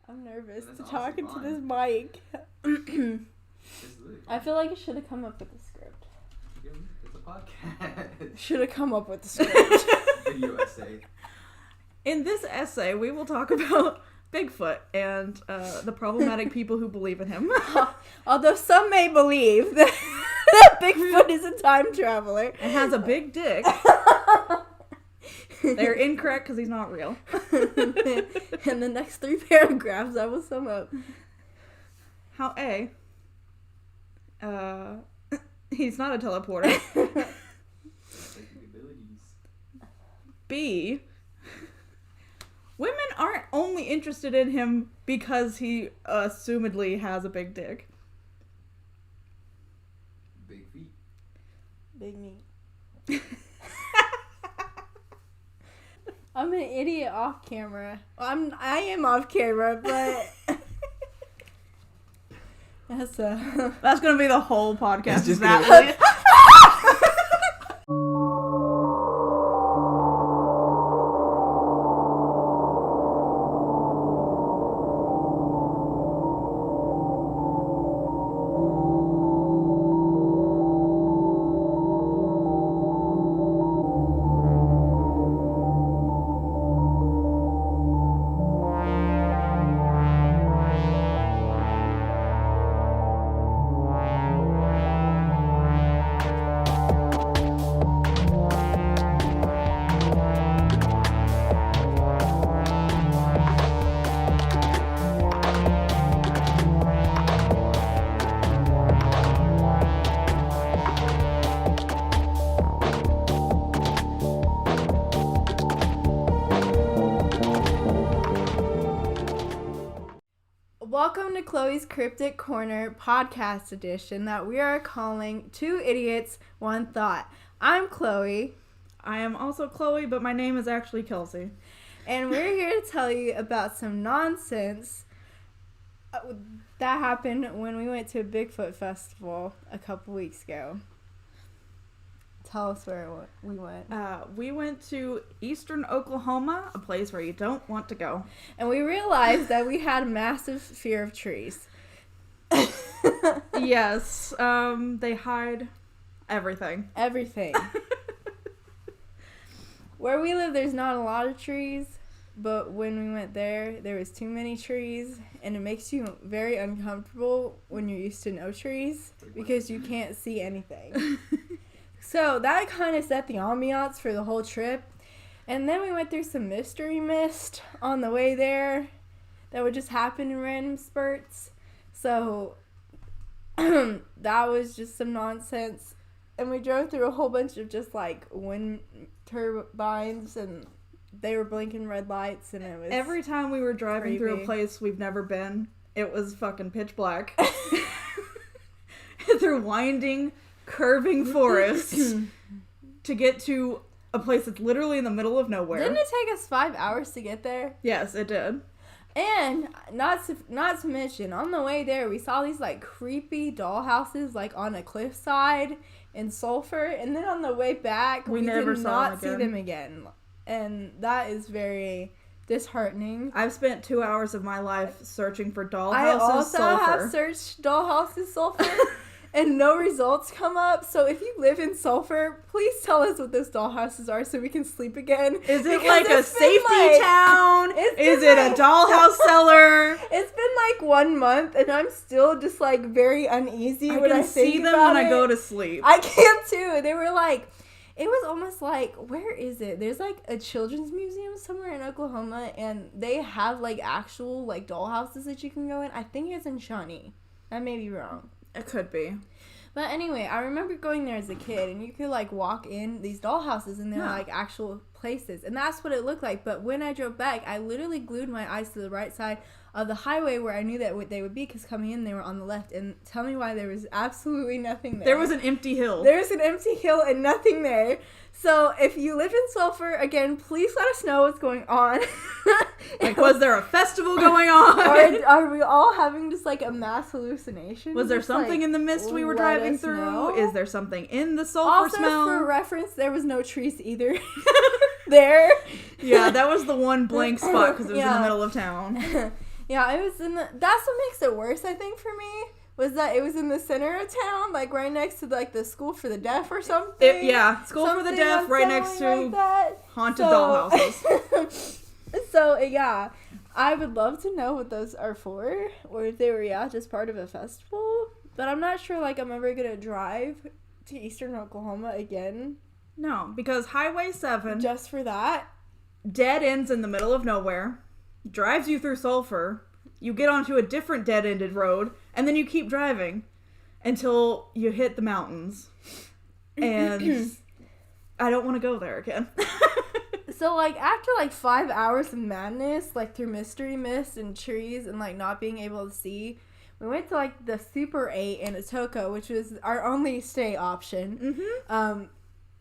I'm nervous to That's talk into honestly this mic. Really I feel like I should have come up with a script. It's a podcast. Should have come up with a script. Video essay. In this essay, we will talk about Bigfoot and the problematic people who believe in him. Although some may believe that Bigfoot is a time traveler. And has a big dick. They're incorrect because he's not real. And the next 3 paragraphs, I will sum up. How A, he's not a teleporter. B, women aren't only interested in him because he assumedly has a big dick. Big feet. Big meat. I'm an idiot off camera. I am off camera, but That's gonna be the whole podcast. It's just that gonna- way. Welcome to Chloe's Cryptic Corner podcast edition that we are calling 2 Idiots, 1 Thought. I'm Chloe. I am also Chloe, but my name is actually Kelsey. And we're here to tell you about some nonsense that happened when we went to a Bigfoot festival a couple weeks ago. Tell us where we went. We went to Eastern Oklahoma, a place where you don't want to go. And we realized that we had a massive fear of trees. Yes, they hide everything. Everything. Where we live, there's not a lot of trees, but when we went there was too many trees, and it makes you very uncomfortable when you're used to no trees because you can't see anything. So that kind of set the ambiance for the whole trip. And then we went through some mystery mist on the way there that would just happen in random spurts. So that was just some nonsense. And we drove through a whole bunch of just like wind turbines, and they were blinking red lights, and it was Every time we were driving through a creepy. place we've never been, it was fucking pitch black. Through winding, curving forests to get to a place that's literally in the middle of nowhere. Didn't it take us 5 hours to get there? Yes, it did. And not to mention, on the way there, we saw these like creepy dollhouses like on a cliffside in Sulphur, and then on the way back, we never did saw not them see them again, and that is very disheartening. I've spent 2 hours of my life searching for dollhouses. I also Sulphur. have searched dollhouses Sulphur, and no results come up. So if you live in Sulphur, please tell us what those dollhouses are so we can sleep again. Is it Because like a it's been, safety like- town? it's Is been, it a like- dollhouse cellar? It's been like 1 month, and I'm still just like very uneasy I when I can think see them about when it. I go to sleep. I can too. They were like, it was almost like, where is it? There's like a children's museum somewhere in Oklahoma, and they have like actual like dollhouses that you can go in. I think it's in Shawnee. I may be wrong. It could be. But anyway, I remember going there as a kid, and you could like walk in these dollhouses, and they're Yeah. like actual places, and that's what it looked like. But when I drove back, I literally glued my eyes to the right side of the highway where I knew that they would be, because coming in they were on the left. And tell me why there was absolutely nothing there. There was an empty hill. There's an empty hill and nothing there. So if you live in Sulphur, again, please let us know what's going on. Like, was there a festival going on? Or are we all having just like a mass hallucination? Was there Just, something like, in the mist we were let driving us through? know? Is there something in the sulfur Also, smell? for reference, there was no trees either there. Yeah, that was the one blank spot because it was in the Yeah. middle of town. Yeah, it was in the. That's what makes it worse, I think, for me. Was that it was in the center of town, like right next to like the school for the deaf or something. School for the deaf, right next to like haunted dollhouses. So yeah, I would love to know what those are for, or if they were just part of a festival. But I'm not sure like I'm ever gonna drive to Eastern Oklahoma again. No, because Highway 7 just for that. Dead ends in the middle of nowhere, drives you through Sulphur. You get onto a different dead-ended road, and then you keep driving until you hit the mountains. And I don't want to go there again. So, like, after, like, 5 hours of madness, like, through mystery mist and trees and, like, not being able to see, we went to, like, the Super 8 in Atoka, which was our only stay option. Mm-hmm.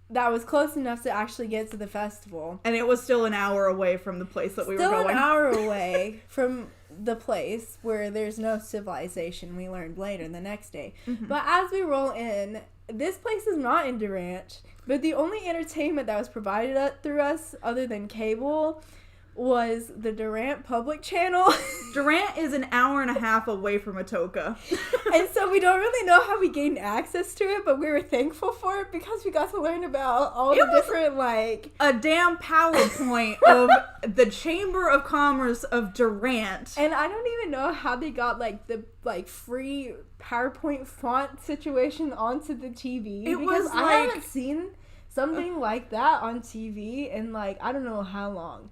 That was close enough to actually get to the festival. And it was still an hour away from the place that we were going. Still an hour away from the place where there's no civilization, we learned later the next day. Mm-hmm. But as we roll in, this place is not in Durant, but the only entertainment that was provided through us, other than cable, was the Durant Public Channel. Durant is an hour and a half away from Atoka. And so we don't really know how we gained access to it, but we were thankful for it because we got to learn about all the different, like... a damn PowerPoint of the Chamber of Commerce of Durant. And I don't even know how they got, like, the, like, free PowerPoint font situation onto the TV. Because I haven't seen something like that on TV in, like, I don't know how long.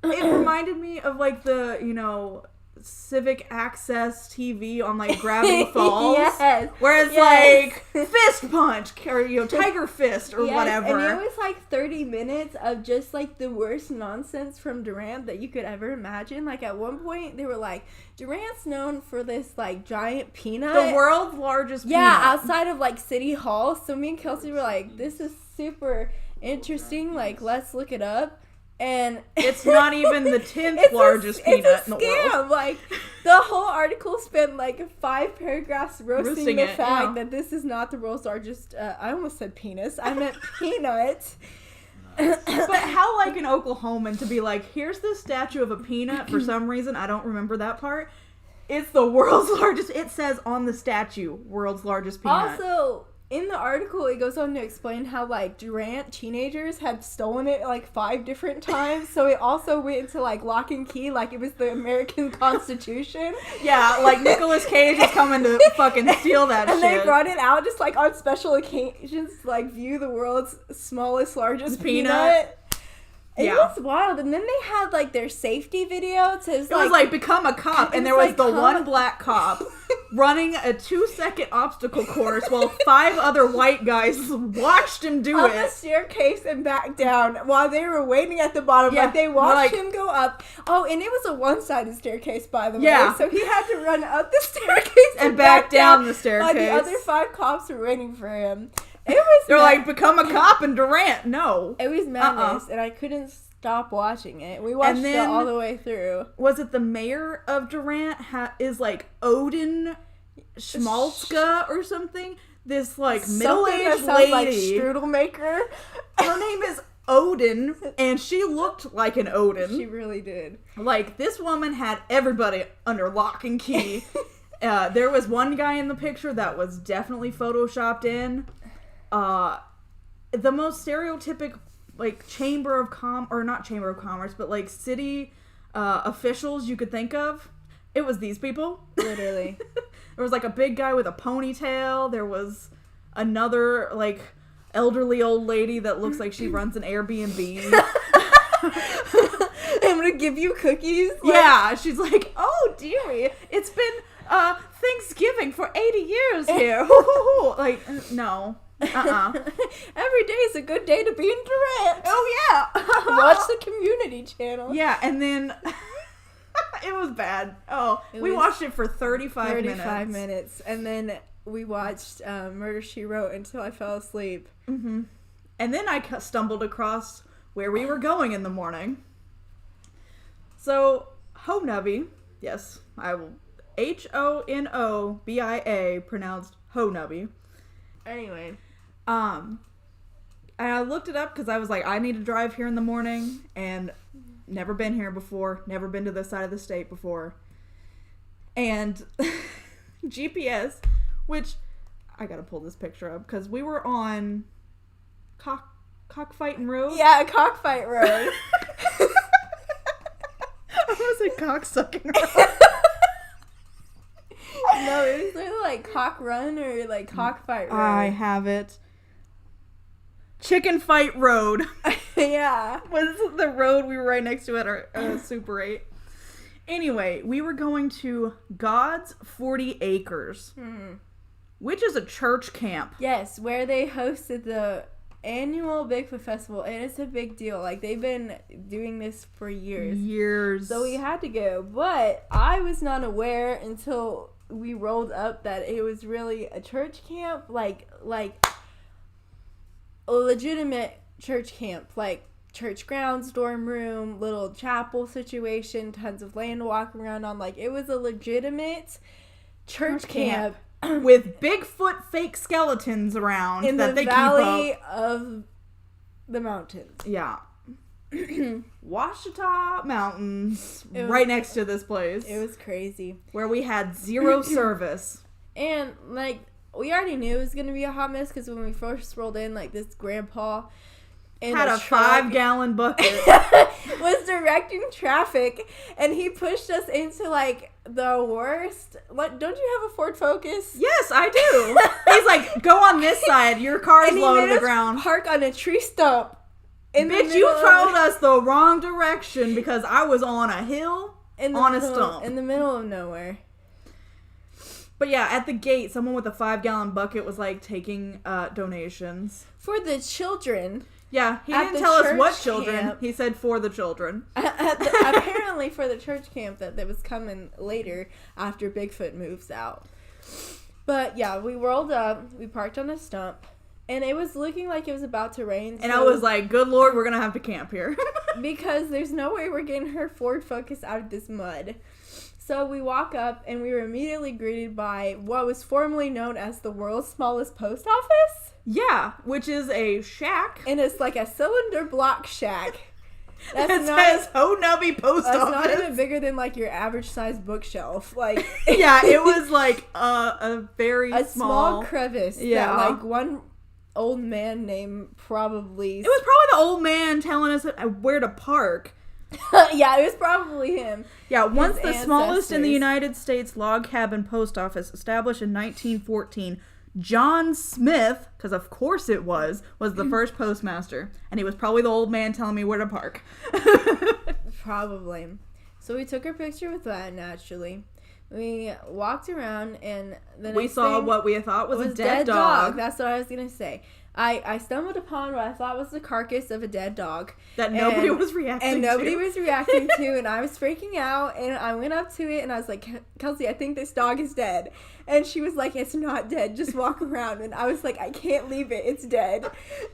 It reminded me of, like, the, you know, civic access TV on, like, Gravity Falls. Yes. Where it's, like, fist punch, or, you know, tiger fist, or whatever. And it was, like, 30 minutes of just, like, the worst nonsense from Durant that you could ever imagine. Like, at one point, they were like, Durant's known for this, like, giant peanut. The world's largest peanut. Yeah, outside of, like, City Hall. So me and Kelsey were like, this is super interesting. Like, let's look it up. And it's not even the 10th largest peanut in the world. Like, the whole article spent like 5 paragraphs roasting the fact that this is not the world's largest. I almost said penis. I meant peanut. But how like an Oklahoman to be like, here's the statue of a peanut for some reason. I don't remember that part. It's the world's largest. It says on the statue, world's largest peanut. Also, in the article, it goes on to explain how, like, Durant teenagers had stolen it, like, 5 different times. So it also went into, like, lock and key, like it was the American Constitution. Yeah, like Nicolas Cage is coming to fucking steal that and shit. And they brought it out just, like, on special occasions to, like, view the world's smallest, largest peanut. It was wild. And then they had, like, their safety video to... It was like, become a cop. And there was the one black cop running a 2-second obstacle course while 5 other white guys watched him do it. Up the staircase and back down while they were waiting at the bottom. Yeah, like, they watched him go up. Oh, and it was a one-sided staircase, by the way. So he had to run up the staircase and back down the staircase. The other 5 cops were waiting for him. They're like, become a cop in Durant. No. It was madness, and I couldn't stop watching it. We watched it all the way through. Was it the mayor of Durant is like Odin Schmaltzka or something? This like middle-aged lady. Like strudel maker. Her name is Odin, and she looked like an Odin. She really did. Like, this woman had everybody under lock and key. There was one guy in the picture that was definitely photoshopped in. The most stereotypic, like, not chamber of commerce, but like city officials you could think of. It was these people. Literally. There was like a big guy with a ponytail. There was another like elderly old lady that looks like she runs an Airbnb. I'm gonna give you cookies. Yeah, she's like, oh dearie, it's been Thanksgiving for 80 years here. Like, no. Every day is a good day to be in Durant. Oh yeah. Watch the community channel. Yeah, and then it was bad. We watched it for 35 minutes. And then we watched Murder, She Wrote until I fell asleep. Mm-hmm. And then I stumbled across where we were going in the morning. So, Honubby, yes, I will, Honobia, pronounced Honubby. Anyway. And I looked it up because I was like, I need to drive here in the morning, and never been here before, never been to this side of the state before. And GPS, which I gotta pull this picture up because we were on Cockfighting Road. Yeah, Cockfight Road. I was say cocksucking road. No, it was literally like Cock Run or like Cockfight Road. I have it. Chicken Fight Road. Yeah. Was the road we were right next to at our Super 8. Anyway, we were going to God's 40 Acres, which is a church camp. Yes, where they hosted the annual Bigfoot Festival, and it's a big deal. Like, they've been doing this for years. So we had to go, but I was not aware until we rolled up that it was really a church camp, like a legitimate church camp, like church grounds, dorm room, little chapel situation, tons of land to walk around on. Like, it was a legitimate church camp with Bigfoot fake skeletons around in that the they valley keep up. of the mountains. Yeah. Ouachita Mountains, was- right next to this place. It was crazy. where we had zero service. And, like, we already knew it was going to be a hot mess because when we first rolled in, like, this grandpa Had a 5-gallon bucket. was directing traffic, and he pushed us into, like, the worst. Like, don't you have a Ford Focus? Yes, I do. He's like, go on this side. Your car's And he low to made the us ground. park on a tree stump. Bitch, you told us the wrong direction because I was on a hill on a stump. In the middle of nowhere. But yeah, at the gate, someone with a 5-gallon bucket was like taking donations. For the children. Yeah, he At didn't the tell us church what children. camp. He said for the children. Apparently for the church camp that was coming later after Bigfoot moves out. But yeah, we rolled up, we parked on a stump, and it was looking like it was about to rain. And I was like, good Lord, we're going to have to camp here. because there's no way we're getting her Ford Focus out of this mud. So we walk up, and we were immediately greeted by what was formerly known as the world's smallest post office. Yeah, which is a shack. And it's like a cylinder block shack. That says Ho Nubby Post That's Office. not even bigger than like your average size bookshelf. Like yeah, it was like a very small crevice. Yeah, that, like one old man named probably. It was probably the old man telling us where to park. Yeah, it was probably him. Yeah, once the ancestors. smallest in the United States log cabin post office, established in 1914, John Smith, because of course it was the first postmaster. And he was probably the old man telling me where to park. Probably. So we took our picture with that, naturally. We walked around, and the we next saw thing what we thought was a dead dog. That's what I was going to say. I stumbled upon what I thought was the carcass of a dead dog. That nobody was reacting to. And nobody was reacting to, and I was freaking out, and I went up to it, and I was like, Kelsey, I think this dog is dead. And she was like, it's not dead, just walk around. And I was like, I can't leave it, it's dead.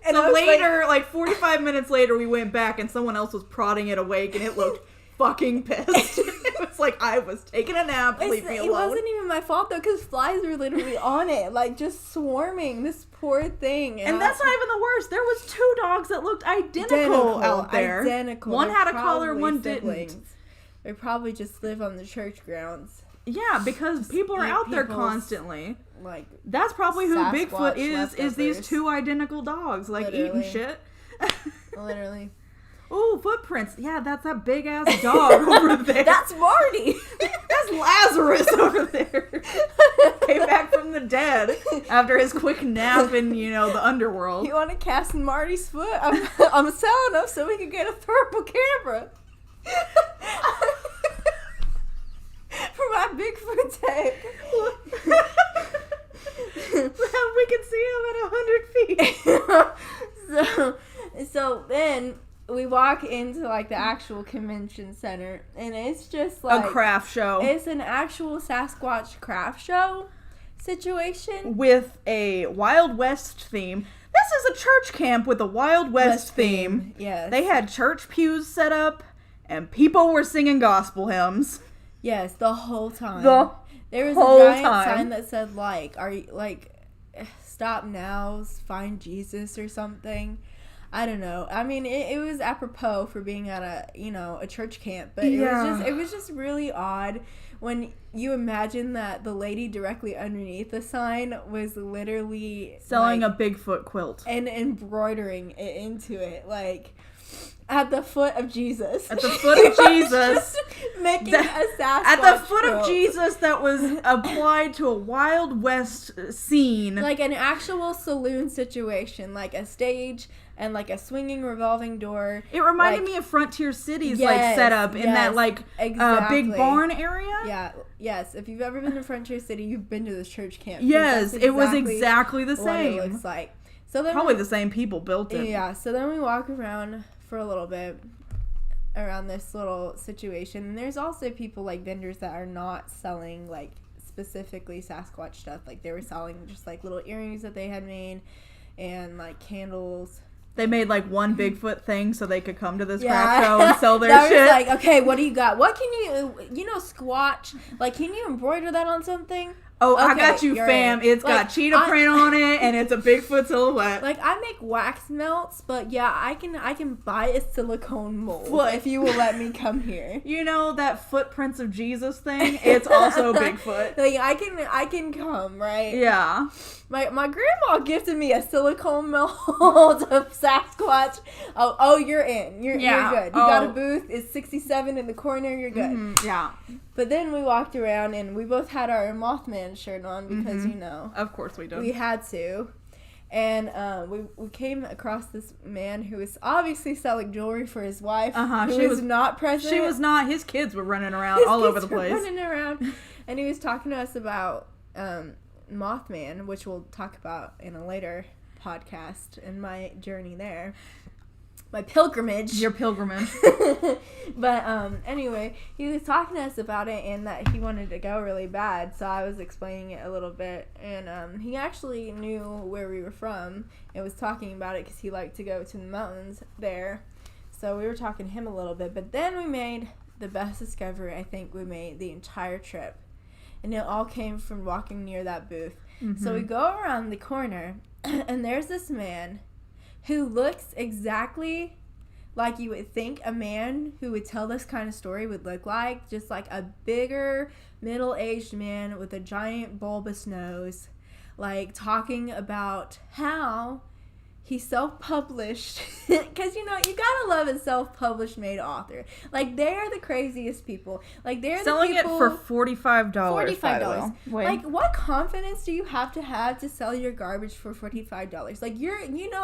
And so later, like 45 minutes later, we went back, and someone else was prodding it awake, and it looked fucking pissed. It was like, I was taking a nap, leave me alone. It wasn't even my fault, though, because flies were literally on it, like, just swarming this poor thing. And that's not even the worst. There was 2 dogs that looked identical out there. Identical. One They're had a collar, one siblings. didn't. They probably just live on the church grounds. Yeah, because people are out there constantly. Like, that's probably who Sasquatch Bigfoot is these leftovers. 2 identical dogs, like, Literally. eating shit. Literally. Oh, footprints. Yeah, that's that big ass dog over there. That's Marty. That's Lazarus over there. Came back from the dead after his quick nap in, the underworld. You want to cast Marty's foot? I'm selling them so we can get a purple camera. For my Bigfoot tape. We can see him at 100 feet. So then we walk into like the actual convention center, and it's just like a craft show. It's an actual Sasquatch craft show situation with a Wild West theme. This is a church camp with a Wild West theme. Yes. They had church pews set up, and people were singing gospel hymns. Yes, the whole time. There was whole a giant time. sign that said like, "Are you like, stop now, find Jesus" or something. I don't know. I mean, it was apropos for being at a church camp, but Yeah. it was just really odd when you imagine that the lady directly underneath the sign was literally Selling a Bigfoot quilt. and embroidering it into it, like at the foot of Jesus. At the foot of Jesus. Making a Sasquatch At the foot quilt. of Jesus that was applied to a Wild West scene. Like an actual saloon situation, like a stage and like a swinging revolving door. It reminded like, me of Frontier City's yes, setup in that exactly. big barn area. Yeah, yes. If you've ever been to Frontier City, you've been to this church camp. Yes, That's it was exactly the what same. it looks like. So then Probably the same people built it. Yeah, so then we walk around for a little bit around this little situation. And there's also people like vendors that are not selling like specifically Sasquatch stuff. Like they were selling just like little earrings that they had made and like candles. They made like one Bigfoot thing so they could come to this craft show and sell their that shit. Was like, okay, what do you got? What can you Squatch? Like, can you embroider that on something? Oh, Okay, I got you, you're fam. in. It's Like, got cheetah print on it, and it's a Bigfoot silhouette. Like, I make wax melts, but yeah, I can buy a silicone mold if you will let me come here. You know that footprints of Jesus thing? It's also Bigfoot. Like, I can come, right? Yeah. My grandma gifted me a silicone mold of Sasquatch. Oh, you're in. You're good. You got a booth. It's 67 in the corner. You're good. Mm-hmm. Yeah. But then we walked around and we both had our Mothman shirt on because, Of course we do. we had to. And we came across this man who was obviously selling jewelry for his wife. Who was not present. She was not. His kids were running around all over the place. Running around. And he was talking to us about Mothman, which we'll talk about in a later podcast and my journey there. My pilgrimage. Your pilgrimage. But anyway, he was talking to us about it and that he wanted to go really bad, so I was explaining it a little bit, and he actually knew where we were from and was talking about it because he liked to go to the mountains there, so we were talking to him a little bit. But then we made the best discovery I think we made the entire trip, and it all came from walking near that booth. So we go around the corner and there's this man who looks exactly like you would think a man who would tell this kind of story would look like. Just like a bigger, middle-aged man with a giant bulbous nose, like talking about how he self-published. Because, you gotta love a self-published made author. Like, they're the craziest people. Like, they're selling the people... it for $45. $45. Wait. Like, what confidence do you have to sell your garbage for $45? Like,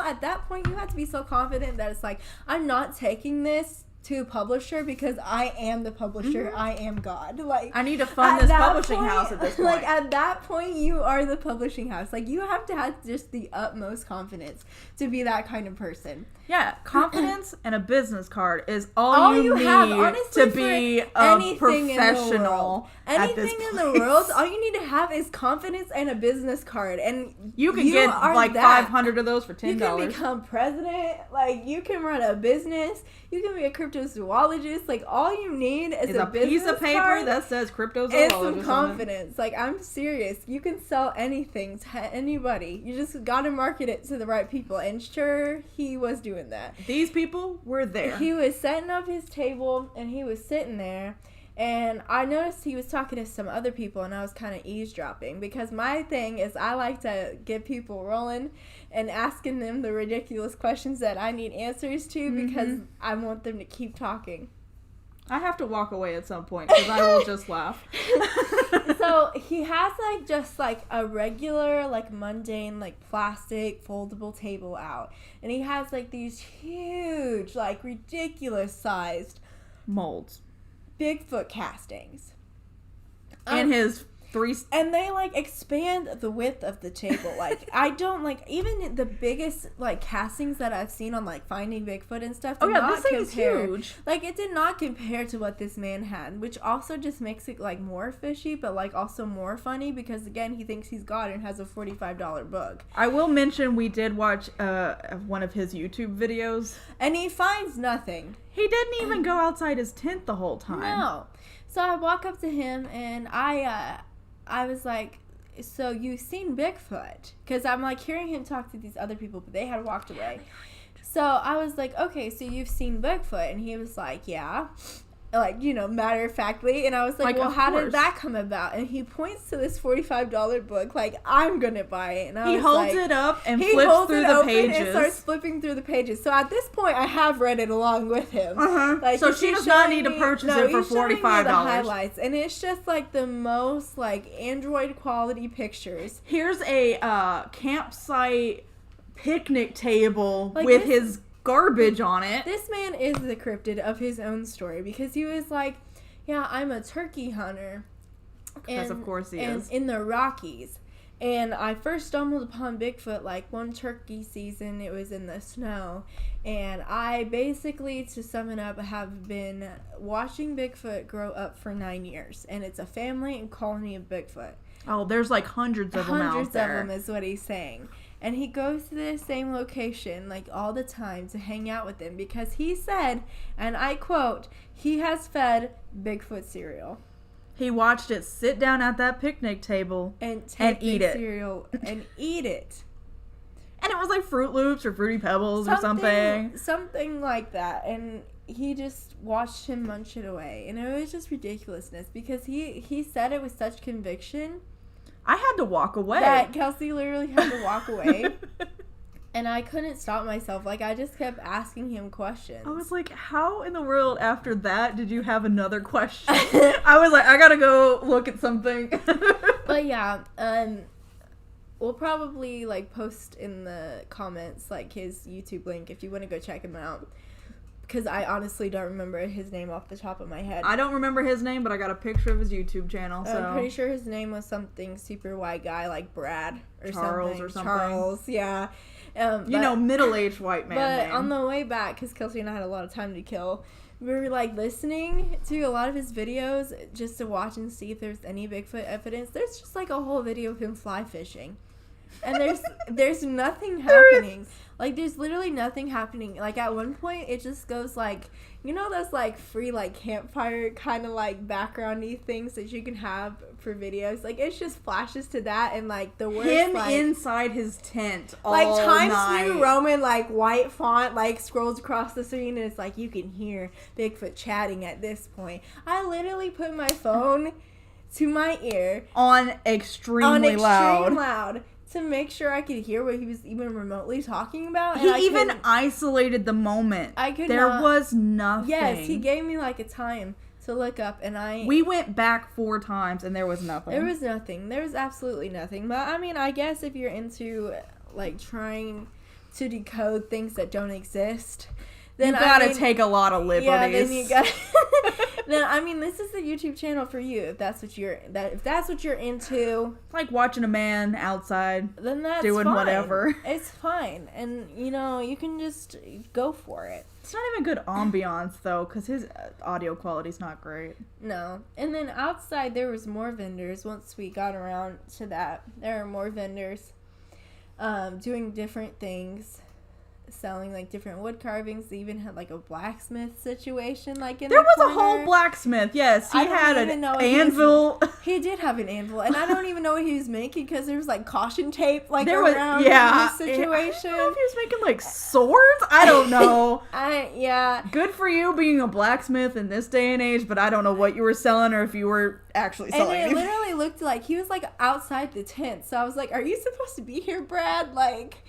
at that point, you have to be so confident that it's like, I'm not taking this to a publisher because I am the publisher. I am God. Like, I need to fund this publishing house at this point. Like, at that point, you are the publishing house. Like, you have to have just the utmost confidence to be that kind of person. Yeah, confidence and a business card is all you need have, honestly, to be a anything professional at this Anything in place. the world, all you need to have is confidence and a business card. And you can get like 500 of those for $10. You can become president. Like, you can run a business. You can be a cryptozoologist. Like, all you need is a piece of paper card that says cryptozoologist. and some confidence. Like, I'm serious. You can sell anything to anybody. You just got to market it to the right people. And sure, he was doing that. These people were there. He was setting up his table and he was sitting there, and I noticed he was talking to some other people, and I was kind of eavesdropping because my thing is I like to get people rolling and asking them the ridiculous questions that I need answers to because I want them to keep talking. I have to walk away at some point because I will just laugh. So he has just a regular mundane plastic foldable table out, and he has these huge ridiculous sized molds Bigfoot castings. And his three... And they expand the width of the table. I don't even the biggest castings that I've seen on Finding Bigfoot and stuff. this thing is huge. It did not compare to what this man had, which also just makes it more fishy, but also more funny because again he thinks he's God and has a $45 book. I will mention we did watch one of his YouTube videos, and he finds nothing. He didn't even go outside his tent the whole time. No. So I walk up to him and I was like, so you've seen Bigfoot? Because I'm hearing him talk to these other people, but they had walked away. So I was like, okay, so you've seen Bigfoot? And he was like, yeah. Like, matter of factly. And I was like, well, how did that come about? And he points to this $45 book, like, I'm gonna buy it. And he holds it up and flips through the pages. And starts flipping through the pages. So at this point, I have read it along with him. Like, so she does not need to purchase it for $45. The highlights, and it's just like the most like Android quality pictures. Here's a campsite picnic table with his garbage on it. This man is the cryptid of his own story, because he was like, yeah, I'm a turkey hunter. Because of course he is. In the Rockies. And I first stumbled upon Bigfoot like one turkey season. It was in the snow. And I basically, to sum it up, have been watching Bigfoot grow up for 9 years. And it's a family and colony of Bigfoot. Oh, there's like hundreds of them out there. Hundreds of them is what he's saying. And he goes to the same location, like, all the time to hang out with them, because he said, and I quote, he has fed Bigfoot cereal. He watched it sit down at that picnic table and eat it. Cereal and eat it. And it was like Fruit Loops or Fruity Pebbles or something. Something like that. And he just watched him munch it away. And it was just ridiculousness, because he said it with such conviction. I had to walk away. That Kelsey literally had to walk away. And I couldn't stop myself. Like, I just kept asking him questions. I was like, how in the world after that did you have another question? I was like, I gotta go look at something. But yeah, we'll probably, like, post in the comments, like, his YouTube link if you want to go check him out. Because I honestly don't remember his name off the top of my head. I don't remember his name, but I got a picture of his YouTube channel. So I'm pretty sure his name was something super white guy, like Brad or Charles Charles, yeah. Middle-aged white man name. On the way back, because Kelsey and I had a lot of time to kill, we were, like, listening to a lot of his videos just to watch and see if there's any Bigfoot evidence. There's just, like, a whole video of him fly fishing. And there's nothing happening. Like, there's literally nothing happening. Like, at one point, it just goes, like, those, like, free, like, campfire kind of, like, background-y things that you can have for videos. Like, it just flashes to that, and, like, the worst, him like, inside his tent all like, Times night. New Roman, like, white font, like, scrolls across the screen, and it's like, you can hear Bigfoot chatting at this point. I literally put my phone to my ear. On extremely loud. To make sure I could hear what he was even remotely talking about. And he even isolated the moment. There was nothing. Yes, he gave me, like, a time to look up, and we went back 4 times, and there was nothing. There was nothing. There was absolutely nothing. But, I mean, I guess if you're into, like, trying to decode things that don't exist, then you gotta take a lot of liberties. Yeah, then you gotta... Then, I mean, this is the YouTube channel for you, if that's what you're into. Like watching a man outside, then that's doing fine. Whatever. It's fine, and you can just go for it. It's not even good ambiance though, because his audio quality's not great. No, and then outside there was more vendors. Once we got around to that, there are more vendors, doing different things. Selling, like, different wood carvings. They even had, like, a blacksmith situation, like, in there was corner. A whole blacksmith. Yes, he had an anvil. He did have an anvil, and I don't even know what he was making, because there was, like, caution tape, like, there around the situation. I don't know if he was making, like, swords. I don't know. Yeah. Good for you being a blacksmith in this day and age, but I don't know what you were selling or if you were actually selling anything. And it literally looked like he was, like, outside the tent. So I was like, "Are you supposed to be here, Brad?" Like.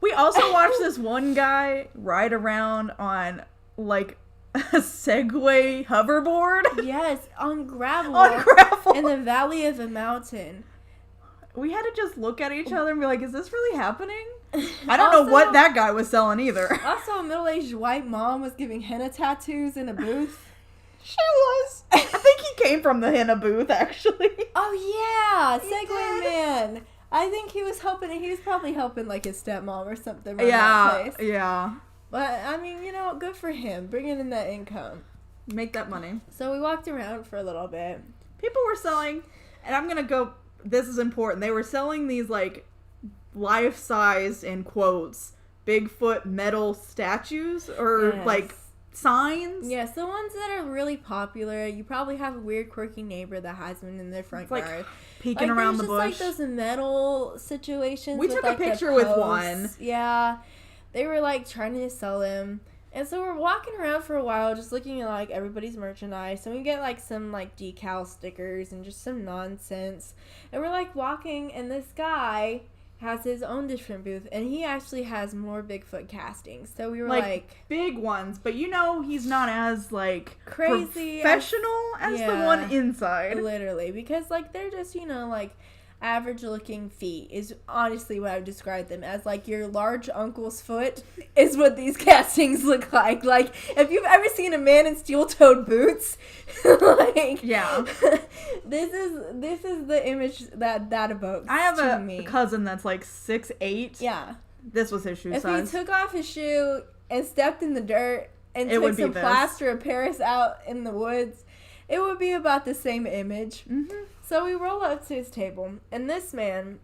We also watched this one guy ride around on, like, a Segway hoverboard. Yes, on gravel. In the valley of a mountain. We had to just look at each other and be like, is this really happening? I don't know what that guy was selling either. Also, a middle-aged white mom was giving henna tattoos in a booth. She was. I think he came from the henna booth, actually. Oh, yeah. Segway Man. I think he was helping. He was probably helping, like, his stepmom or something. That place. Yeah. But, I mean, good for him. Bringing in that income. Make that money. So we walked around for a little bit. People were selling, and I'm going to go, this is important. They were selling these, like, life-size, in quotes, Bigfoot metal statues or, like, signs. Yes, the ones that are really popular. You probably have a weird, quirky neighbor that has one in their front yard. Like, peeking around the bush. Like, those metal situations. We took a picture with one. Yeah. they were like trying to sell them. And so we're walking around for a while just looking at like everybody's merchandise, and we get like some like decal stickers and just some nonsense. And we're like walking, and this guy has his own different booth, and he actually has more Bigfoot castings. So we were like big ones, but you know he's not as like crazy professional as the one inside. Literally, because like they're just, you know, like average looking feet is honestly what I would describe them as. Like your large uncle's foot is what these castings look like. Like if you've ever seen a man in steel-toed boots, like yeah, this is the image that evokes. I have to a me. cousin that's like 6'8". Yeah, this was his shoe if size. he took off his shoe and stepped in the dirt and It took would be some this. plaster of Paris out in the woods, it would be about the same image. Mm-hmm. So we roll up to his table, and this man,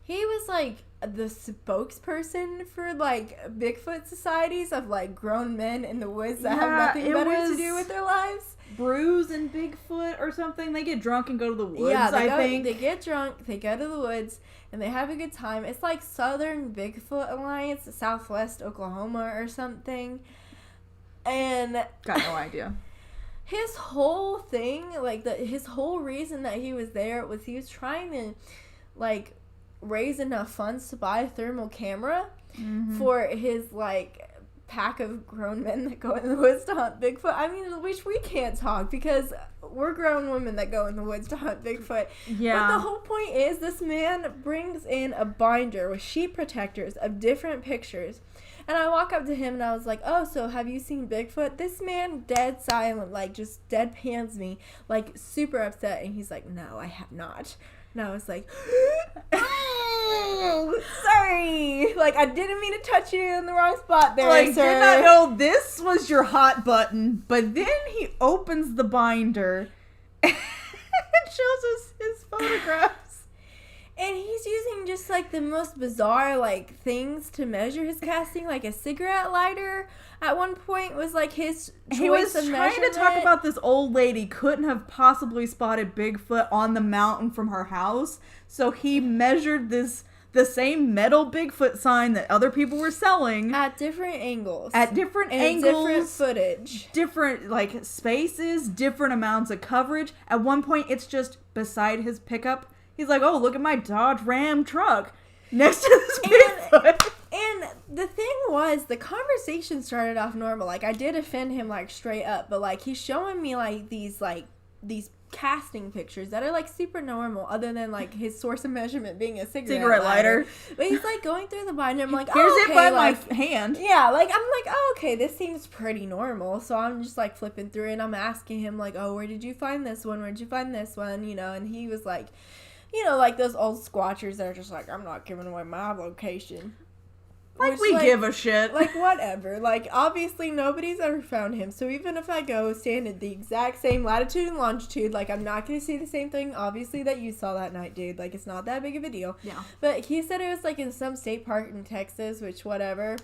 he was like the spokesperson for like Bigfoot societies of like grown men in the woods that have nothing better to do with their lives. Bruce and Bigfoot or something. They get drunk and go to the woods. Yeah, I think they get drunk, they go to the woods, and they have a good time. It's like Southern Bigfoot Alliance, Southwest Oklahoma or something. And got no idea. His whole thing, like his whole reason that he was there was he was trying to like raise enough funds to buy a thermal camera for his like pack of grown men that go in the woods to hunt Bigfoot. I mean, which we can't talk because we're grown women that go in the woods to hunt Bigfoot. Yeah. But the whole point is this man brings in a binder with sheet protectors of different pictures. And I walk up to him and I was like, oh, so have you seen Bigfoot? This man dead silent, like just deadpans me, like super upset. And he's like, no, I have not. And I was like, oh, sorry. Like, I didn't mean to touch you in the wrong spot there, like, sir. did not know this was your hot button. But then he opens the binder and shows us his photographs. And he's using just, like, the most bizarre, like, things to measure his casting. Like, a cigarette lighter at one point was, like, his choice He was of trying to measurement. talk about this old lady couldn't have possibly spotted Bigfoot on the mountain from her house. So he measured the same metal Bigfoot sign that other people were selling. At different angles. At different and angles. different footage. Different, like, spaces, different amounts of coverage. At one point, it's just beside his pickup. He's like, oh, look at my Dodge Ram truck next to this Bigfoot. And the thing was, the conversation started off normal. Like, I did offend him, like, straight up. But, like, he's showing me, like, these casting pictures that are, like, super normal. Other than, like, his source of measurement being a cigarette lighter. But he's, like, going through the binder. I'm like, oh, Here's okay, it by like, my hand. yeah, like, I'm like, oh, okay, this seems pretty normal. So I'm just, like, flipping through it. And I'm asking him, like, oh, where did you find this one? Where did you find this one? You know, and he was like... You know, like those old squatchers that are just like, I'm not giving away my location. Like, Which, we give a shit. Like, whatever. Like, obviously, nobody's ever found him. So even if I go stand at the exact same latitude and longitude, like, I'm not going to see the same thing, obviously, that you saw that night, dude. Like, it's not that big of a deal. Yeah. But he said it was, like, in some state park in Texas, which, whatever.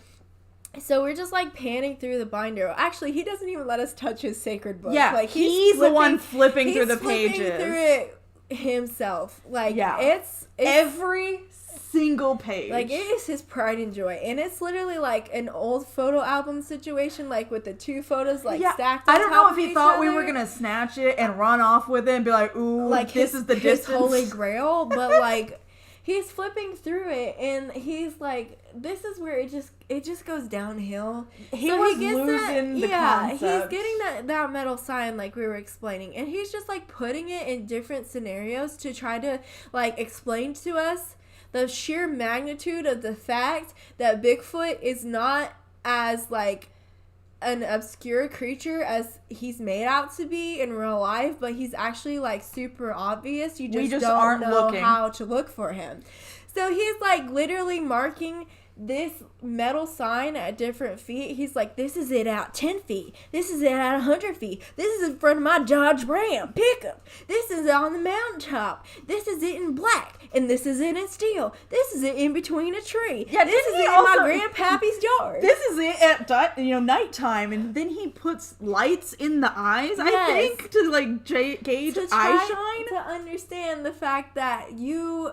So we're just, like, panning through the binder. Actually, he doesn't even let us touch his sacred book. Yeah, like, he's the one flipping through the pages. He's flipping through it himself. Like, yeah. it's every single page. Like, it is his pride and joy. And it's literally like an old photo album situation, like with the two photos like stacked on I don't top know of if he each thought we other. were gonna snatch it and run off with it and be like, ooh, like this is the his distance. holy grail. But like, he's flipping through it and he's like, this is where it just goes downhill. He was losing the concept. He's getting that metal sign like we were explaining, and he's just like putting it in different scenarios to try to like explain to us the sheer magnitude of the fact that Bigfoot is not as like an obscure creature as he's made out to be in real life, but he's actually like super obvious. You just don't aren't know looking. how to look for him. So he's like literally marking this metal sign at different feet. He's like, this is it at 10 feet. This is it at 100 feet. This is in front of my Dodge Ram pickup. This is on the mountaintop. This is it in black. And this is it in steel. This is it in between a tree. Yeah, this is it in my grandpappy's yard. This is it at nighttime, and then he puts lights in the eyes. Yes. I think to like gauge to eye shine. to understand the fact that you,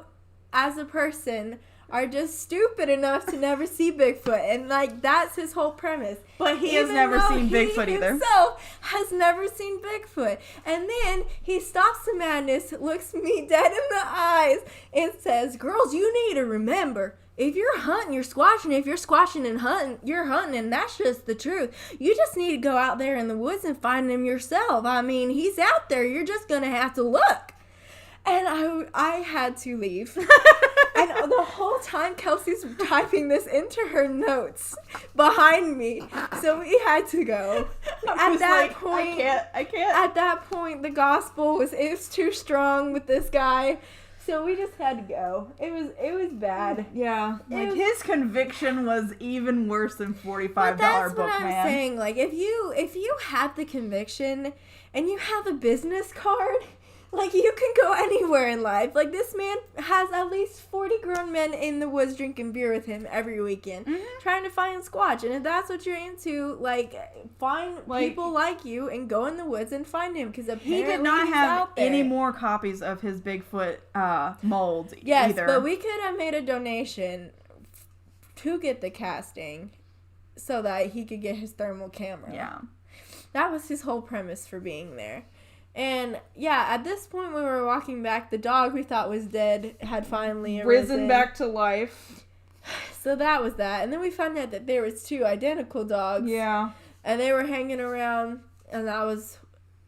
as a person, are just stupid enough to never see Bigfoot. And, like, that's his whole premise. But he has Even never though seen Bigfoot he either. himself has never seen Bigfoot. And then he stops the madness, looks me dead in the eyes, and says, girls, you need to remember, if you're hunting, you're squatching. If you're squatching and hunting, you're hunting, and that's just the truth. You just need to go out there in the woods and find him yourself. I mean, he's out there. You're just going to have to look. And I had to leave. And the whole time, Kelsey's typing this into her notes behind me. So we had to go. At that point, I can't. At that point, the gospel was too strong with this guy. So we just had to go. It was bad. Yeah. Like, was- his conviction was even worse than $45 But that's book, what I'm man. saying. Like, if you have the conviction and you have a business card, like, you can go anywhere in life. Like, this man has at least 40 grown men in the woods drinking beer with him every weekend, trying to find Squatch. And if that's what you're into, like, find people like you and go in the woods and find him. Because apparently He did not he's have out there. any more copies of his Bigfoot mold Yes, either. but we could have made a donation to get the casting so that he could get his thermal camera. Yeah. That was his whole premise for being there. And, yeah, at this point when we were walking back, the dog we thought was dead had finally Risen back to life. So that was that. And then we found out that there was 2 identical dogs. Yeah. And they were hanging around, and that was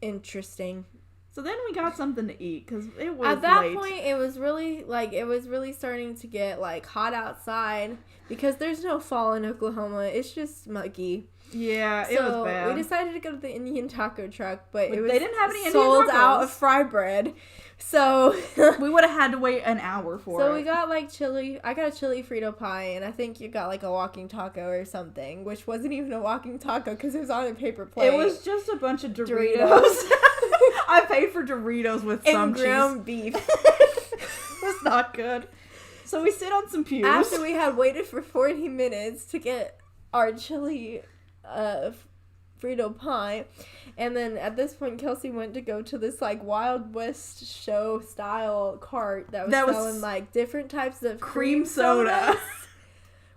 interesting. So then we got something to eat, because it was At that late. point, it was really starting to get, like, hot outside, because there's no fall in Oklahoma. It's just muggy. Yeah, it was bad. So we decided to go to the Indian taco truck, but it was they didn't have any Indian sold tacos. out of fry bread. So We would have had to wait an hour for it. so we got like chili. I got a chili Frito pie, and I think you got like a walking taco or something, which wasn't even a walking taco because it was on a paper plate. It was just a bunch of Doritos. Doritos. I paid for Doritos with some and cheese. ground beef. It was not good. So we sit on some pews. After we had waited for 40 minutes to get our chili Frito pie, and then at this point Kelsey went to go to this like Wild West show style cart that was selling like different types of cream soda. sodas,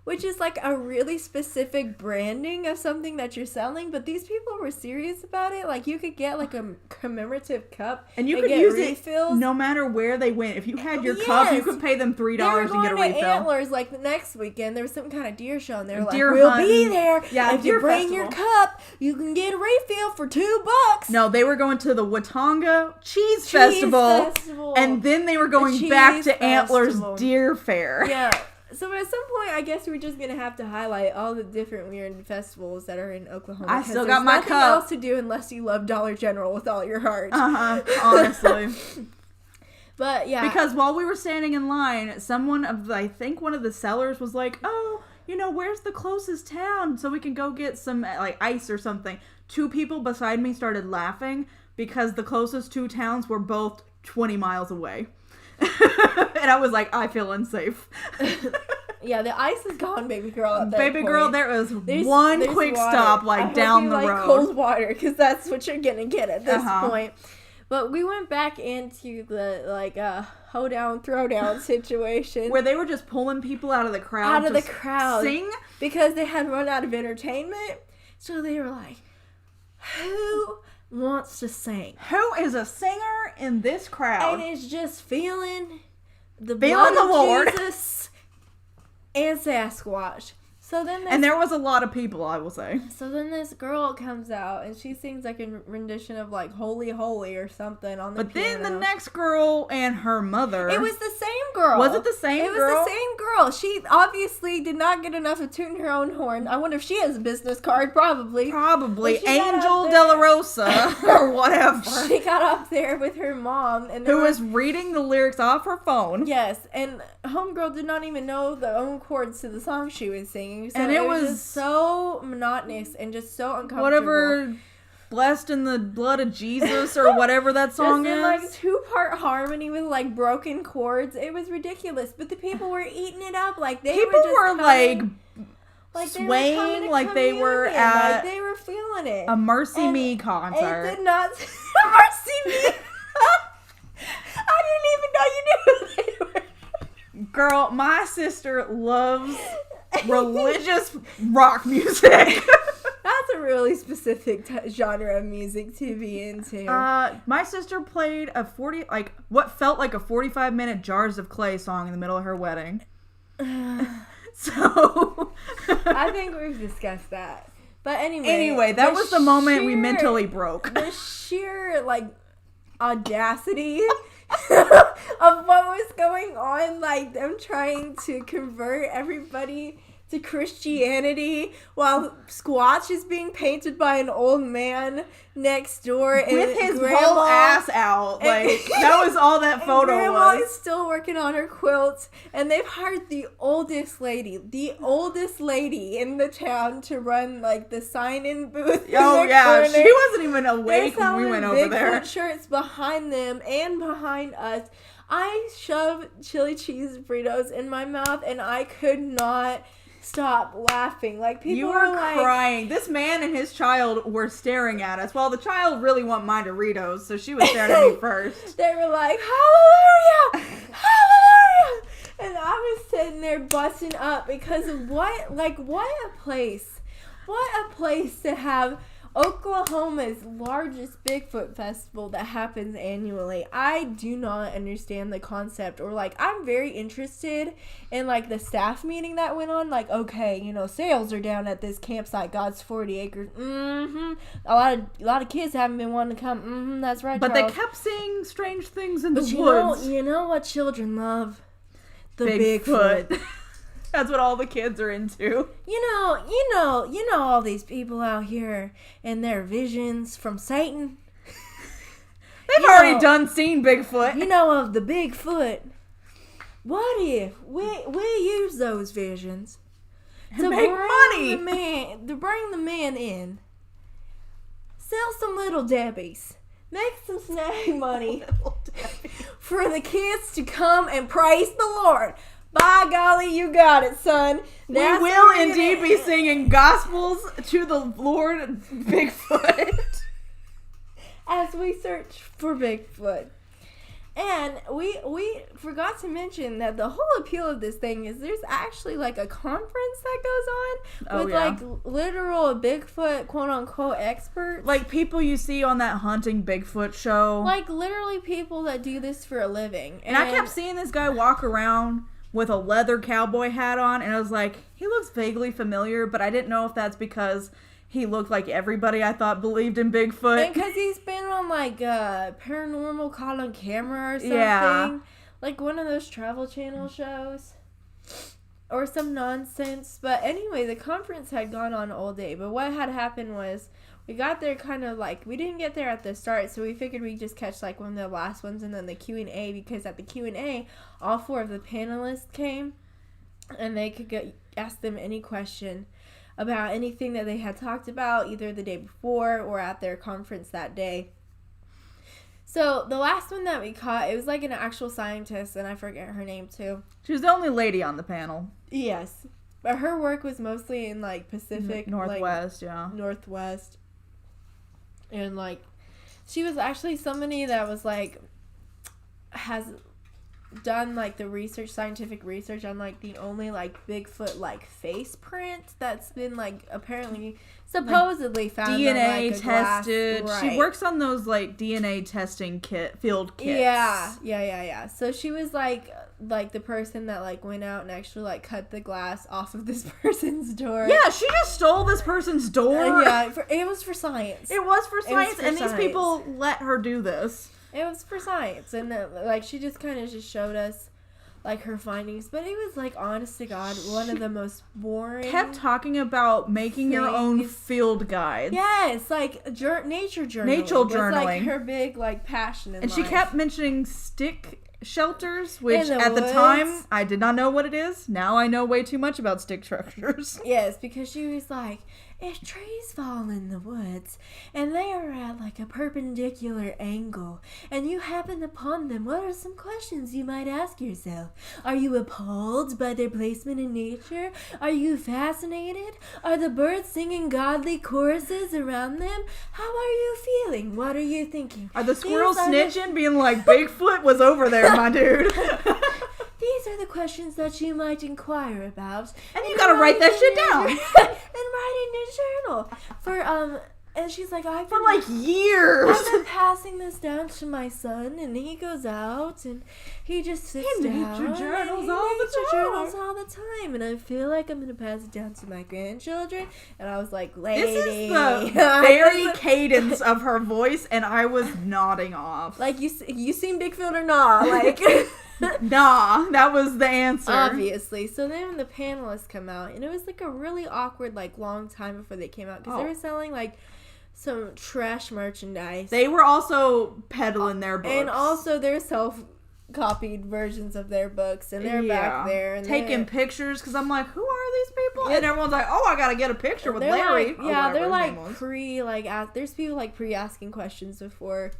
which is like a really specific branding of something that you're selling, but these people were serious about it. Like, you could get like a commemorative cup And you could get use refills. it no matter where they went. If you had your cup, you Yes. could pay them $3 They were to going get a to refill. Antlers like the next weekend. There was some kind of deer show, and they were like, Deer "We'll hunting. be there. Yeah, if you deer bring your festival. cup, you can get a refill for $2." No, they were going to the Watonga Cheese Festival, and then they were going back Cheese to Antlers Festival. Deer Fair. Yeah. So at some point, I guess we're just gonna have to highlight all the different weird festivals that are in Oklahoma. I 'cause still there's got my nothing cup. else to do unless you love Dollar General with all your heart. Honestly. But yeah, Because while we were standing in line, I think one of the sellers was like, "Oh, where's the closest town so we can go get some like ice or something?" 2 people beside me started laughing because the closest 2 towns were both 20 miles away. And I was like, I feel unsafe. yeah, the ice is gone, baby girl. At that Baby point. girl, there was There's one water. quick stop I hope down you the like road. cold water, because that's what you're gonna get at this Uh-huh. point. But we went back into the hoedown, throwdown situation Where they were just pulling people out of the crowd. out of the to crowd Sing? because they had run out of entertainment. So they were like, "Who wants to sing?" Who is a singer in this crowd? And it's just feeling the Feeling blood the of Lord. Jesus and Sasquatch. So then And there was a lot of people, I will say. So then this girl comes out, and she sings like a rendition of like "Holy Holy" or something on the But piano. then the next girl and her mother. It was the same girl. Was it the same It was girl? the same girl. She obviously did not get enough of tooting her own horn. I wonder if she has a business card. Probably. Probably But she got Angel up De La there- Rosa or whatever. She got up there with her mom, and they Who were- was reading the lyrics off her phone. Yes, and homegirl did not even know the own chords to the song she was singing. So And it was was just so monotonous and just so uncomfortable. Whatever, blessed in the blood of Jesus or whatever that song just in is. like 2-part harmony with like broken chords. It was ridiculous, but the people were eating it up like they People were just were coming, like they were swaying coming to like they were communion, at like they were feeling it. a Mercy And Me It concert. did not Mercy Me. I didn't even know you knew who they were. Girl, my sister loves religious rock music. That's a really specific genre of music to be into. My sister played what felt like a 45-minute Jars of Clay song in the middle of her wedding. So I think we've discussed that. But anyway, that was the moment we mentally broke. The sheer audacity of what was going on, like them trying to convert everybody to Christianity while Squatch is being painted by an old man next door with his whole ass out. Like that was all that photo Grandma was. is still working on her quilts, and they've hired the oldest lady in the town to run like the sign-in booth. Oh yeah, corner. she wasn't even awake when we went over Bigfoot there. Shirts behind them and behind us. I shoved chili cheese burritos in my mouth, and I could not stop laughing. Like, people You were like crying. This man and his child were staring at us. Well, the child really wanted mine Doritos, so she was staring at me first. They were like, hallelujah! Hallelujah! And I was sitting there busting up because of what a place. What a place to have Oklahoma's largest Bigfoot festival that happens annually. I do not understand the concept, or I'm very interested in the staff meeting that went on. Okay, sales are down at this campsite, God's 40 acres. A lot of kids haven't been wanting to come. That's right, But Charles. they kept seeing strange things in the woods. You know what children love? The Bigfoot. Bigfoot. That's what all the kids are into. You know all these people out here and their visions from Satan. They've already seen Bigfoot. You know of the Bigfoot. What if we use those visions to make money? To bring the man in, sell some Little Debbies, make some snag money for the kids to come and praise the Lord. By golly, you got it, son. We will indeed be singing gospels to the Lord Bigfoot. As we search for Bigfoot. And we forgot to mention that the whole appeal of this thing is there's actually a conference that goes on with literal Bigfoot quote unquote experts. People you see on that hunting Bigfoot show. Literally people that do this for a living. And I kept seeing this guy walk around with a leather cowboy hat on, and I was like, he looks vaguely familiar, but I didn't know if that's because he looked like everybody I thought believed in Bigfoot. And because he's been on Paranormal Caught on Camera or something. Yeah. One of those Travel Channel shows. Or some nonsense. But anyway, the conference had gone on all day. But what had happened was we got there we didn't get there at the start, so we figured we'd just catch one of the last ones and then the Q&A, because at the Q&A, all four of the panelists came and they could ask them any question about anything that they had talked about either the day before or at their conference that day. So the last one that we caught, it was an actual scientist, and I forget her name too. She was the only lady on the panel. Yes. But her work was mostly in Pacific Northwest, Northwest. And she was actually somebody that was has done the scientific research on the only Bigfoot face print that's been apparently supposedly found DNA on, tested. glass. She works on those DNA testing field kits. Yeah. So she was the person that went out and actually cut the glass off of this person's door. Yeah, she just stole this person's door. It was for science. It was for science, for and science. these people let her do this. It was for science, and she just kind of just showed us her findings, but it was honest to God, one of the most boring. Kept talking about making your own field guides. Yes, nature journaling. Nature journaling. Was her big passion in and life. She kept mentioning stick shelters, which In the at the woods. time I did not know what it is. Now I know way too much about stick structures. Yes, because she was if trees fall in the woods and they are at a perpendicular angle and you happen upon them, what are some questions you might ask yourself? Are you appalled by their placement in nature? Are you fascinated? Are the birds singing godly choruses around them? How are you feeling? What are you thinking? Are the squirrels snitching, being Bigfoot was over there, my dude? These these are the questions that you might inquire about. And you gotta write that shit down. And write in your journal. For, and she's like, For like years. I've been passing this down to my son, and he goes out, and he just sits down. nature journals and all the nature time. journals all the time, and I feel like I'm gonna pass it down to my grandchildren. And I was like, lady, This is the very cadence of her voice, and I was nodding off. like you seen Bigfoot or not? Like, Nah, that was the answer. obviously. So then the panelists come out, and it was like a really awkward, like, long time before they came out because they were selling like some trash merchandise. They were also peddling their books. And also their self-copied versions of their books. And they're back there. And taking pictures, because I'm like, who are these people? And everyone's like, oh, I gotta get a picture with they're Larry. like, or yeah, whatever they're his like name was. there's people like pre-asking questions before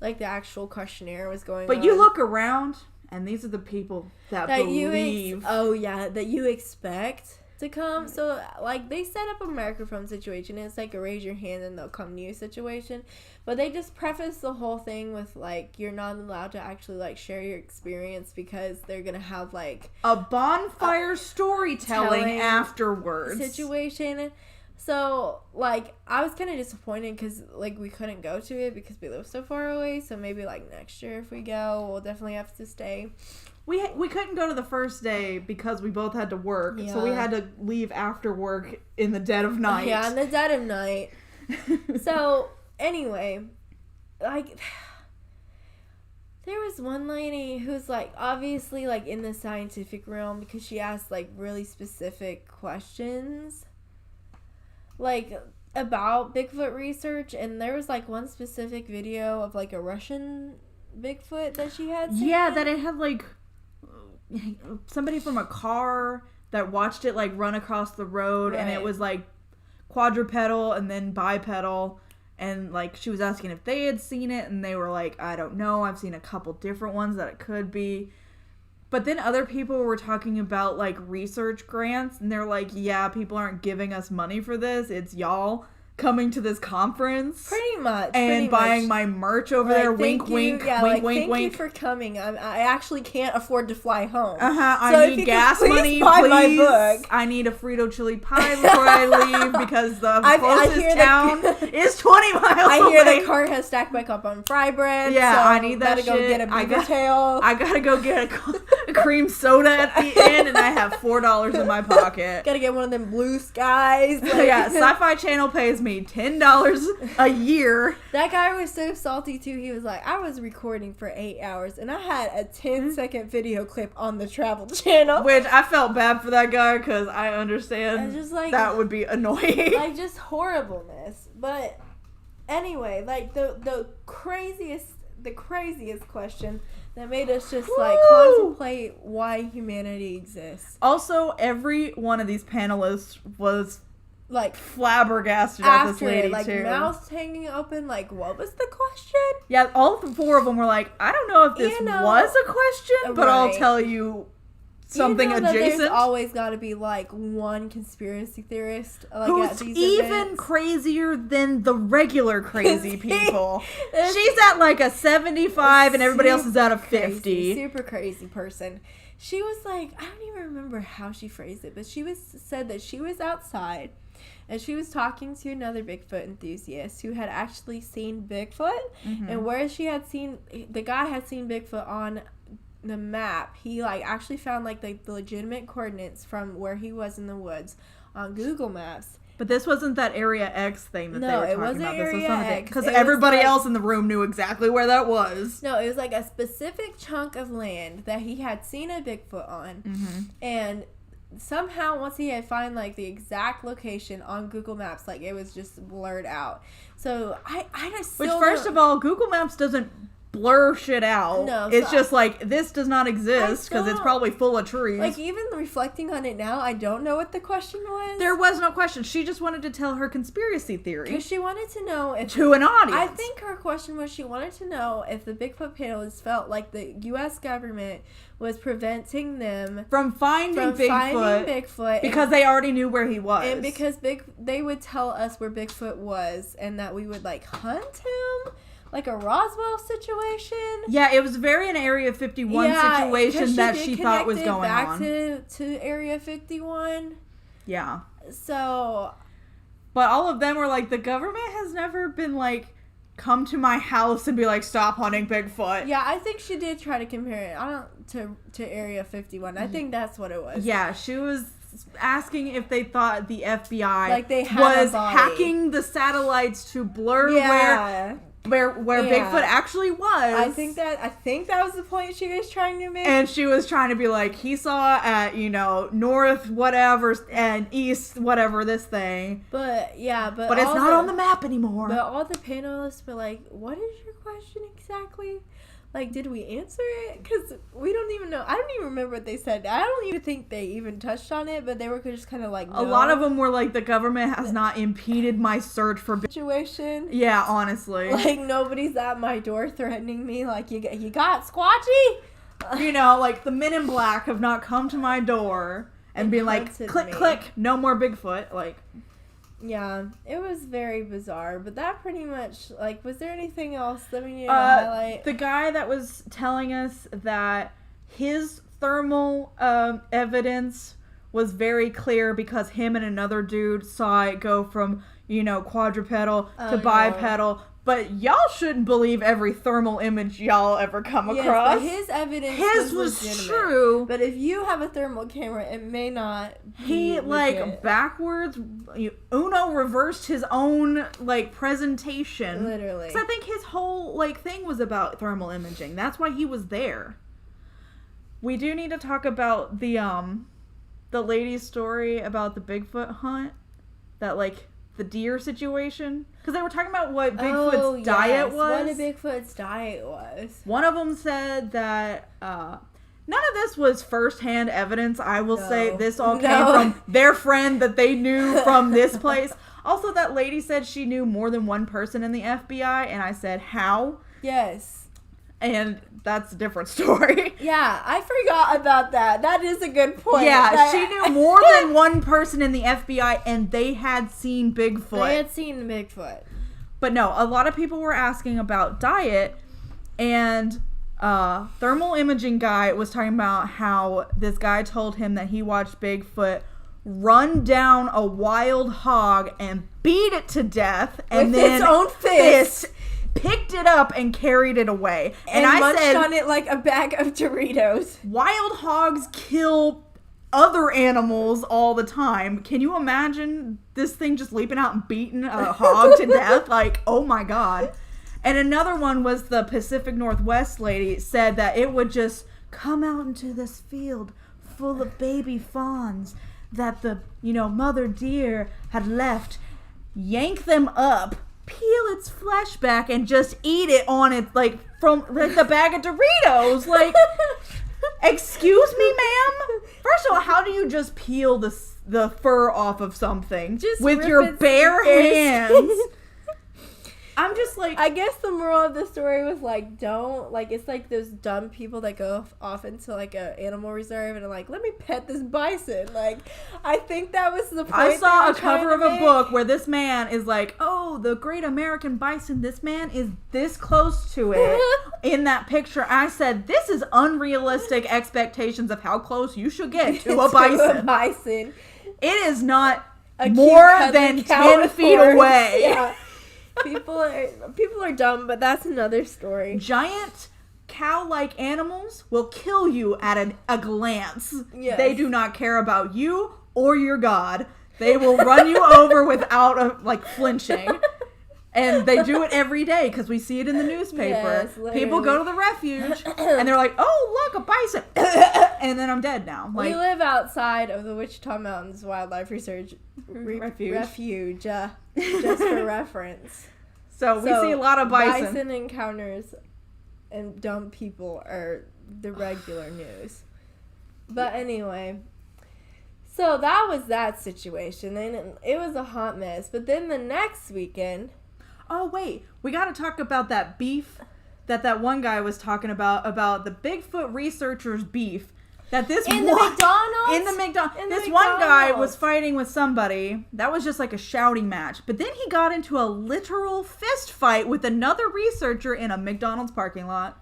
like the actual questionnaire was going on. But you look around, and these are the people that believe. that you expect to come. So like they set up a microphone situation. It's like a raise your hand and they'll come to you situation. But they just preface the whole thing with like you're not allowed to actually like share your experience because they're gonna have like a bonfire storytelling telling afterwards. situation. So like I was kind of disappointed because like we couldn't go to it because we live so far away. So maybe like next year if we go, we'll definitely have to stay. We couldn't go to the first day because we both had to work. Yeah. So we had to leave after work in the dead of night. Yeah, in the dead of night. So anyway, like there was one lady who's like obviously like in the scientific realm because she asked like really specific questions like about Bigfoot research, and there was like one specific video of like a Russian Bigfoot that she had seen. Yeah, that it had like somebody from a car that watched it like run across the road, and it was like quadrupedal and then bipedal, and like she was asking if they had seen it, and they were like, I don't know, I've seen a couple different ones that it could be. But then other people were talking about like research grants, and they're like, yeah, people aren't giving us money for this, it's y'all coming to this conference pretty much and buying my merch over there. Wink, wink, yeah, wink, like, wink, thank wink. you for coming. I actually can't afford to fly home. I need gas money, buy please. my book. I need a Frito chili pie before I leave because the closest town is 20 miles away. I hear the cart has stacked back up on fry bread. Yeah, so I need that gotta go shit. get a beaver tail. I gotta go get a cream soda at the end, and I have $4 in my pocket. Gotta get one of them blue skies. Like, Yeah, Sci-Fi Channel pays me $10 a year. That guy was so salty too. He was like, I was recording for 8 hours and I had a 10-second video clip on the Travel Channel. Which I felt bad for that guy because I understand just like, that would be annoying. Like just horribleness. But anyway, like the craziest question that made us just like contemplate why humanity exists. Also, every one of these panelists was like flabbergasted at this lady like too. mouths hanging open. Like, what was the question? Yeah, all four of them were like, I don't know if this was a question, but I'll tell you something that adjacent. There's always got to be like one conspiracy theorist like who's at these even events. Crazier than the regular crazy people. She's at like a 75 and everybody else is at a 50. Super crazy person. She was like, I don't even remember how she phrased it, but said that she was outside and she was talking to another Bigfoot enthusiast who had actually seen Bigfoot, and where she had seen, the guy had seen Bigfoot on the map. He like actually found like the legitimate coordinates from where he was in the woods on Google Maps. But this wasn't that Area X thing that they were talking about. No, it wasn't Area X. Because everybody else in the room knew exactly where that was. No, it was like a specific chunk of land that he had seen a Bigfoot on. And somehow once he had found like the exact location on Google Maps, like it was just blurred out. So I just still first of all, Google Maps doesn't blur shit out. No, it's just like, this does not exist because it's probably full of trees. Like, even reflecting on it now, I don't know what the question was. There was no question. She just wanted to tell her conspiracy theory. Because she wanted to know if... To an audience. I think her question was she wanted to know if the Bigfoot panelists felt like the U.S. government was preventing them from finding Bigfoot because they already knew where he was. And because they would tell us where Bigfoot was and that we would, like, hunt him. like a Roswell situation. Yeah, it was very an Area 51 situation that she thought was going back on. to Area 51. Yeah. So, but all of them were like, the government has never been like, come to my house and be like, stop hunting Bigfoot. yeah, I think she did try to compare it to Area 51. I think that's what it was. Yeah, she was asking if they thought the FBI Like they had was a body. hacking the satellites to blur Yeah. where Yeah. Bigfoot actually was. I think that was the point she was trying to make. And she was trying to be like, he saw at, north whatever and east whatever this thing. But But it's not on the map anymore. But all the panelists were like, what is your question exactly? Like, did we answer it? Because we don't even know. I don't even remember what they said. I don't even think they even touched on it, but they were just kind of like, no. A lot of them were like, the government has not impeded my search for situation. Yeah, honestly. Like, nobody's at my door threatening me. Like, you got Squatchy? Like the Men in Black have not come to my door and been like, hunted click, me. click, no more Bigfoot. Like, Yeah, it was very bizarre. But that pretty much, like, was there anything else that we needed to highlight? the guy that was telling us that his thermal evidence was very clear because him and another dude saw it go from, quadrupedal to bipedal. But y'all shouldn't believe every thermal image y'all ever come across. But his evidence was legitimate. true. But if you have a thermal camera, it may not be He, legit. backwards, Uno reversed his own, presentation. Literally. Because I think his whole, thing was about thermal imaging. That's why he was there. We do need to talk about the lady's story about the Bigfoot hunt. That, the deer situation. Because they were talking about what Bigfoot's diet was. What a Bigfoot's diet was. One of them said that none of this was first-hand evidence. I will say this all came from their friend that they knew from this place. Also, that lady said she knew more than one person in the FBI, and I said, how? Yes. And that's a different story. Yeah, I forgot about that. That is a good point. Yeah, she knew more than one person in the FBI, and they had seen Bigfoot. They had seen Bigfoot. But no, a lot of people were asking about diet, and thermal imaging guy was talking about how this guy told him that he watched Bigfoot run down a wild hog and beat it to death, and With then its own fist. Picked it up and carried it away. And I munched said, on it like a bag of Doritos. wild hogs kill other animals all the time. Can you imagine this thing just leaping out and beating a hog to death? Oh my god. And another one was the Pacific Northwest lady said that it would just come out into this field full of baby fawns that the, mother deer had left, yank them up, peel its flesh back, and just eat it on it, from the bag of Doritos. Excuse me, ma'am? First of all, how do you just peel the fur off of something Just with rip your its bare hands? I'm just I guess the moral of the story was don't it's those dumb people that go off into a animal reserve and are like, let me pet this bison. I think that was the point. I saw a cover of a make. book where this man is like, oh, the great American bison. This man is this close to it in that picture. I said, this is unrealistic expectations of how close you should get to a bison. It is not more than 10 feet away. Yeah. People are dumb, but that's another story. Giant cow-like animals will kill you at a glance. Yes. They do not care about you or your God. They will run you over without flinching. And they do it every day because we see it in the newspaper. Yes, people go to the refuge and they're like, oh, look, a bison. And then I'm dead now. We live outside of the Wichita Mountains Wildlife Refuge. Just for reference. So we see a lot of bison. Bison encounters and dumb people are the regular news. But anyway, so that was that situation, and it was a hot mess. But then the next weekend... Oh, wait. We got to talk about that beef that one guy was talking about the Bigfoot researchers' beef that this In the McDonald's? In the McDonald's. In the This one guy McDonald's. was fighting with somebody. That was just like a shouting match. But then he got into a literal fist fight with another researcher in a McDonald's parking lot.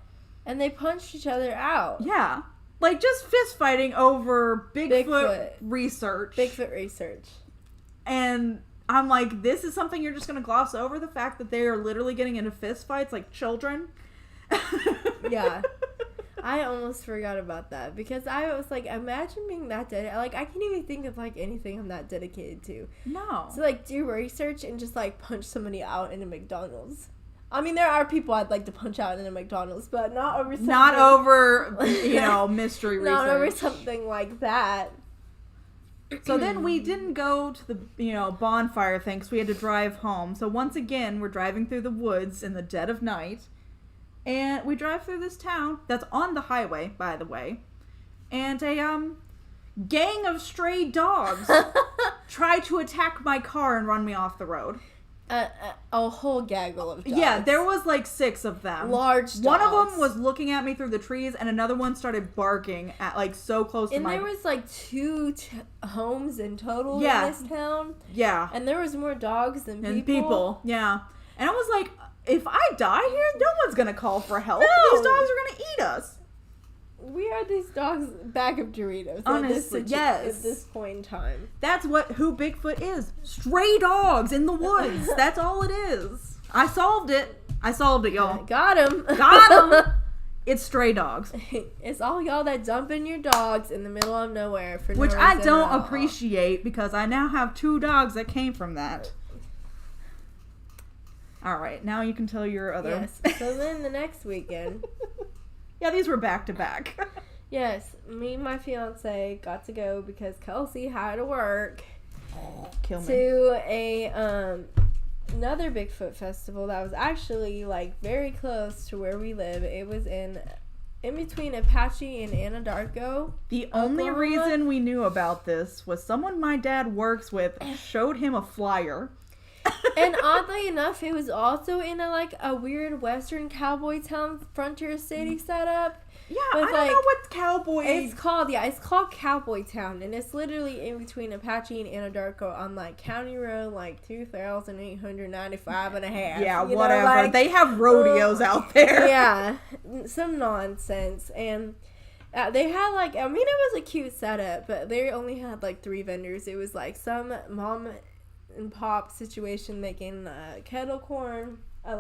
And they punched each other out. Yeah. Like, just fist fighting over Bigfoot research. Bigfoot research. And I'm like, this is something you're just going to gloss over? The fact that they are literally getting into fist fights like children? Yeah. I almost forgot about that because I was like, imagine being that dedicated. Like, I can't even think of like anything I'm that dedicated to. No. So like, do research and just like punch somebody out in a McDonald's. I mean, there are people I'd like to punch out in a McDonald's, but not over something. Not over, mystery research. Not over something like that. So then we didn't go to the, bonfire thing because we had to drive home. So once again, we're driving through the woods in the dead of night. And we drive through this town that's on the highway, by the way. And a gang of stray dogs try to attack my car and run me off the road. A whole gaggle of dogs. Yeah, there was like 6 of them. Large dogs. One of them was looking at me through the trees, and another one started barking at like so close to my... And there was like 2 homes in total in this town. Yeah. And there was more dogs than people. And people, yeah. And I was like, if I die here, no one's gonna call for help. No. These dogs are gonna eat us. We are these dogs' bag of Doritos. Honestly, yes. At this point in time. That's who Bigfoot is. Stray dogs in the woods. That's all it is. I solved it, y'all. Got him. Got him. It's stray dogs. It's all y'all that dumping your dogs in the middle of nowhere for no Which reason I at don't all. appreciate because I now have 2 dogs that came from that. Alright, now you can tell your other... Yes. So then the next weekend... Yeah, these were back to back. Yes, me and my fiance got to go because Kelsey had to work Kill me. to a another Bigfoot festival that was actually like very close to where we live. It was in between Apache and Anadarko. The only Oklahoma. reason we knew about this was someone my dad works with showed him a flyer. And oddly enough, it was also in a weird western cowboy town frontier city setup. Yeah, But I it's don't know like- what cowboy... It's called Cowboy Town, and it's literally in between Apache and Anadarko on like County Road 2,895 and a half. Yeah, you know, whatever. They have rodeos out there. Yeah, some nonsense. And they had it was a cute setup, but they only had 3 vendors. It was some mom and pop situation making kettle corn, a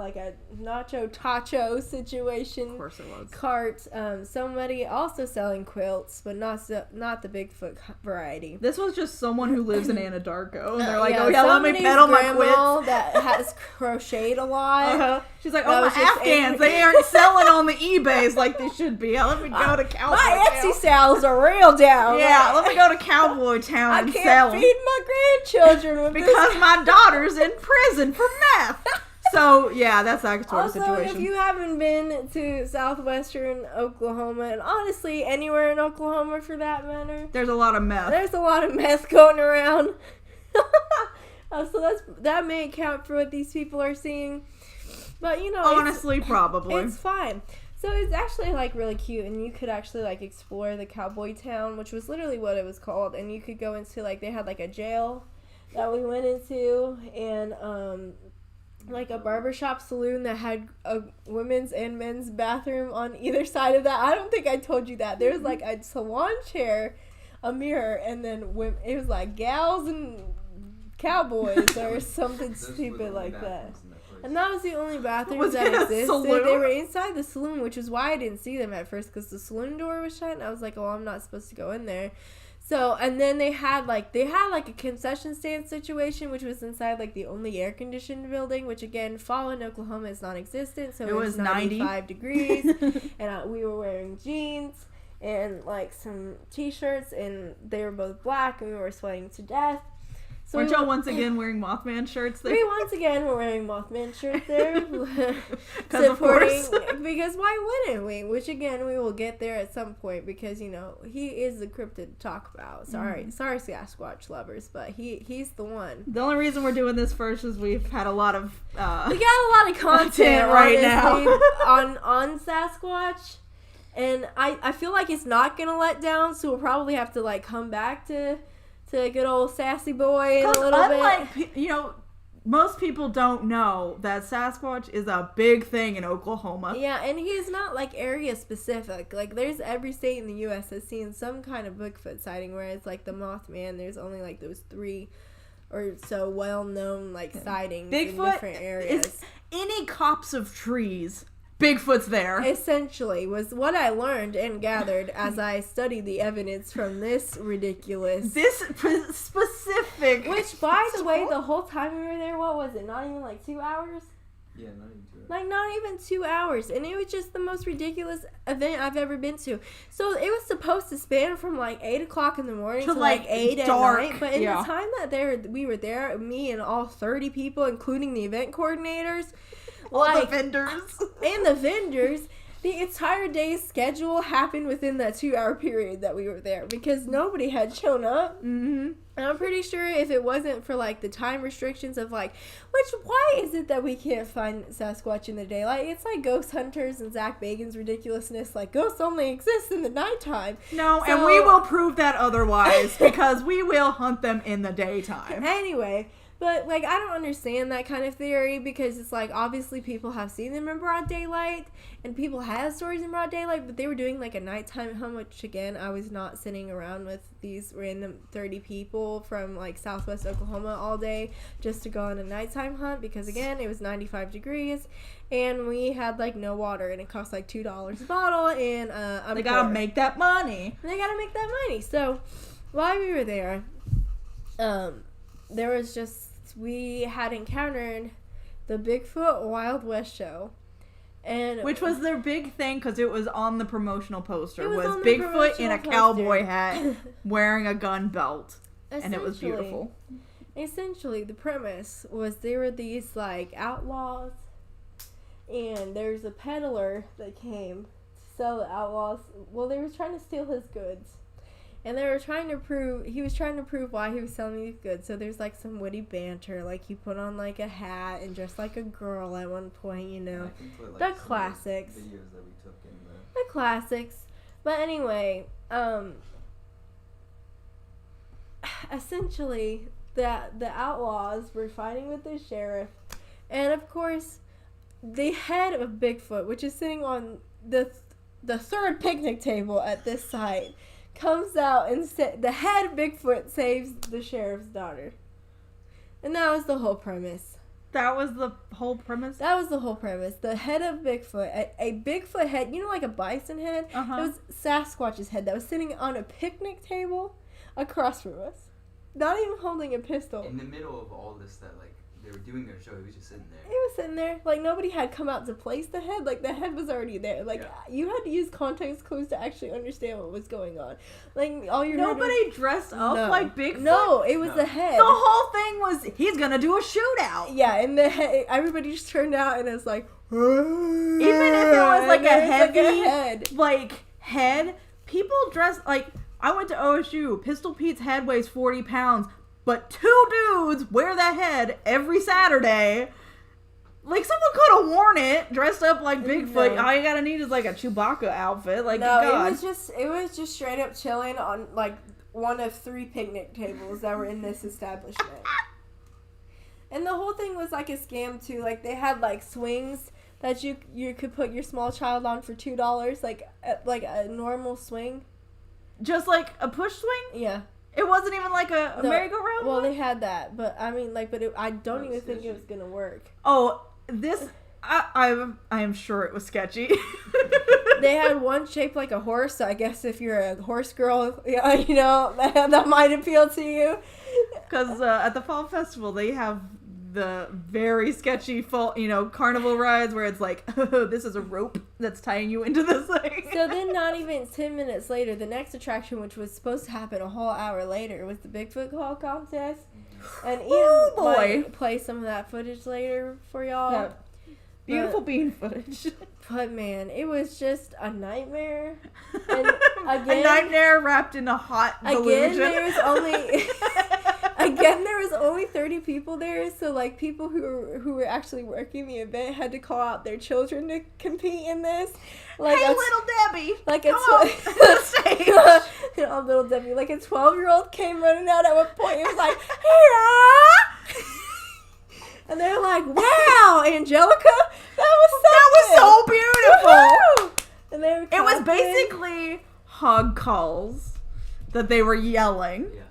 nacho tacho situation. Of course it was. Cart. Somebody also selling quilts, but not the Bigfoot variety. This was just someone who lives in Anadarko. And they're like, Yeah, oh yeah, let me somebody's pedal my grandma quits. that has crocheted a lot. Uh-huh. She's like, That oh, was my just Afghans, angry. they aren't selling on the eBays like they should be. Let me go to Cowboy My Town. Etsy sales are real down. Yeah, let me go to Cowboy Town I and can't sell 'em. feed my grandchildren with Because my daughter's in prison for meth. So, yeah, that's that sort of Also, situation. if you haven't been to southwestern Oklahoma, and honestly anywhere in Oklahoma for that matter, There's a lot of meth. there's a lot of meth going around. So that may account for what these people are seeing. But, Honestly, probably. it's fine. So it's actually really cute, and you could actually explore the cowboy town, which was literally what it was called. And you could go into they had a jail that we went into, and a barbershop saloon that had a women's and men's bathroom on either side of that. I don't think I told you that. There was a salon chair, a mirror, and then it was gals and cowboys or something Those were stupid the like only that. bathrooms in that place. And that was the only bathrooms Was that it a existed. saloon? They were inside the saloon, which is why I didn't see them at first, because the saloon door was shut, and I was like, oh, I'm not supposed to go in there. So, and then they had a concession stand situation, which was inside the only air conditioned building, which again, fall in Oklahoma is non-existent. So It was 95 degrees, and we were wearing jeans and some t-shirts, and they were both black, and we were sweating to death. So Weren't y'all once again wearing Mothman shirts there? we once again were wearing Mothman shirts there. Because of course. Because why wouldn't we? Which again, we will get there at some point, because he is the cryptid to talk about. Sorry Sasquatch lovers, but he's the one. The only reason we're doing this first is we've had a lot of We got a lot of content right honestly, now. on Sasquatch. And I feel like it's not gonna let down, so we'll probably have to like come back to good old sassy boy in a little bit. Most people don't know that Sasquatch is a big thing in Oklahoma. Yeah, and he's not like area specific. Like there's every state in the U.S. has seen some kind of Bigfoot sighting, whereas like the Mothman, there's only like those 3 or so well-known like sightings in different areas. Is any copse of trees, Bigfoot's there. Essentially, was what I learned and gathered as I studied the evidence from this ridiculous... This specific... Which, by the way, the whole time we were there, what was it? Not even like 2 hours? Yeah, not even 2 hours. Like, not even 2 hours. And it was just the most ridiculous event I've ever been to. So, it was supposed to span from like 8 o'clock in the morning to like 8 dark. at night. But in the time that we were there, me and all 30 people, including the event coordinators... All the vendors. And the vendors, the entire day's schedule happened within that 2-hour period that we were there because nobody had shown up. Mm-hmm. And I'm pretty sure if it wasn't for like the time restrictions of like, why is it that we can't find Sasquatch in the daylight? It's like Ghost Hunters and Zach Bagans' ridiculousness. Like ghosts only exist in the nighttime. No, and we will prove that otherwise because we will hunt them in the daytime. Anyway. But, like, I don't understand that kind of theory because it's like, obviously people have seen them in broad daylight and people have stories in broad daylight, but they were doing, like, a nighttime hunt, which, again, I was not sitting around with these random 30 people from, like, southwest Oklahoma all day just to go on a nighttime hunt because, again, it was 95 degrees and we had, like, no water and it cost, like, $2 a bottle and They gotta make that money. So, while we were there, there was just... we had encountered the Bigfoot Wild West show. And which was their big thing because it was on the promotional poster. It was Bigfoot in a cowboy hat wearing a gun belt. And it was beautiful. Essentially, the premise was there were these, like, outlaws. And there's a peddler that came to sell the outlaws. Well, they were trying to steal his goods. And he was trying to prove why he was selling these goods. So there's like some witty banter, like he put on like a hat and dressed like a girl at one point, you know. Put, the classics. Videos that we took in the classics. But anyway, essentially the outlaws were fighting with the sheriff. And of course, the head of Bigfoot, which is sitting on the third picnic table at this site, comes out and the head Bigfoot saves the sheriff's daughter. And that was the whole premise. That was the whole premise? That was the whole premise. The head of Bigfoot, a Bigfoot head, you know, like a bison head? Uh-huh. It was Sasquatch's head that was sitting on a picnic table across from us. Not even holding a pistol. In the middle of all this that, like, they were doing their show, he was just sitting there. He was sitting there. Like, nobody had come out to place the head. Like, the head was already there. Like, you had to use context clues to actually understand what was going on. Like, all your nobody dressed up like Bigfoot? No, it was the head. The whole thing was, he's gonna do a shootout. Yeah, and the head, everybody just turned out and it was like... Even if it was like a heavy, like, head, people dress, like, I went to OSU. Pistol Pete's head weighs 40 pounds. But 2 dudes wear that head every Saturday. Like, someone could have worn it, dressed up like Bigfoot. No. All you gotta need is, like, a Chewbacca outfit. Like, no, God. it was just straight up chilling on, like, one of 3 picnic tables that were in this establishment. And the whole thing was, like, a scam, too. Like, they had, like, swings that you could put your small child on for $2. Like a normal swing. Just, like, a push swing? Yeah. It wasn't even like a merry-go-round? Well, they had that, but I mean, like, I don't even think it was gonna work. Oh, I am sure it was sketchy. They had one shaped like a horse, so I guess if you're a horse girl, you know, that might appeal to you. Because at the Fall Festival, they have the very sketchy fall, carnival rides where it's like, oh, this is a rope that's tying you into this thing. So then not even 10 minutes later, the next attraction, which was supposed to happen a whole hour later, was the Bigfoot call contest. And Ian might play some of that footage later for y'all. Yeah. Beautiful bean footage. But man, it was just a nightmare. And again, a nightmare wrapped in a hot delusion. Again, again, there was only 30 people there, so like people who were actually working the event had to call out their children to compete in this. Like hey, little Debbie, like come on to the stage. Oh, little Debbie, like a 12-year-old came running out at one point. It was like, hey, and they're like, wow, Angelica, that was so beautiful. And they were It was clapping. basically hog calls that they were yelling. Yeah.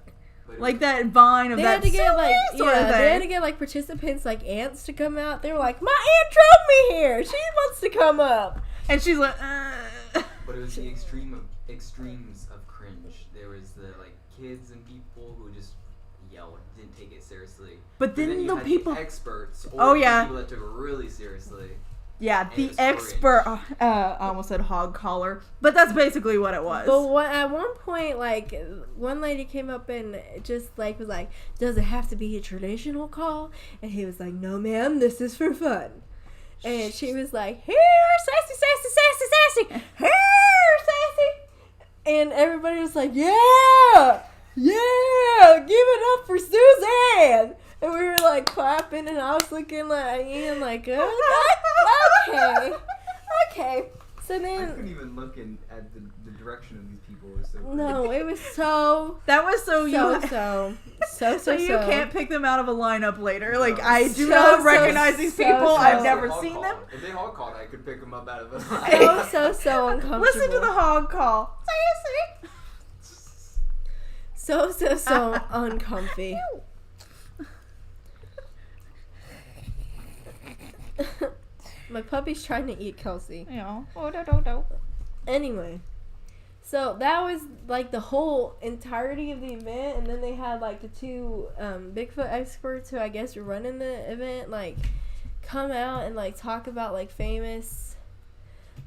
But it Like was- that vine of They that had to get like sort of they had to thing. get like participants like ants to come out. They were like, my aunt drove me here. She wants to come up. And she's like, But it was the extremes of cringe. There was the like kids and people who just yelled, didn't take it seriously. But then you the had people- experts, or Oh, the yeah. people that took it really seriously. yeah, And the it was expert. I almost said hog collar, but that's basically what it was. But at one point, like one lady came up and just like was like, "Does it have to be a traditional call?" And he was like, "No, ma'am. This is for fun." And she was like, "Here, sassy, sassy, sassy, sassy. Here, sassy." And everybody was like, "Yeah, yeah, give it up for Suzanne." And we were like clapping, and I was looking like Ian, like, okay. So I then, couldn't even look at the direction of these people. It was so no, it was so that was so you can't pick them out of a lineup later. Like No. I do So, not so, recognize these so, people. so, I've so never hog seen call. them. If they hog called, I could pick them up out of the so uncomfortable. Listen to the hog call. So uncomfy. My puppy's trying to eat Kelsey. Yeah. Anyway, so that was like the whole entirety of the event, and then they had like the two Bigfoot experts who I guess were running the event like come out and like talk about like famous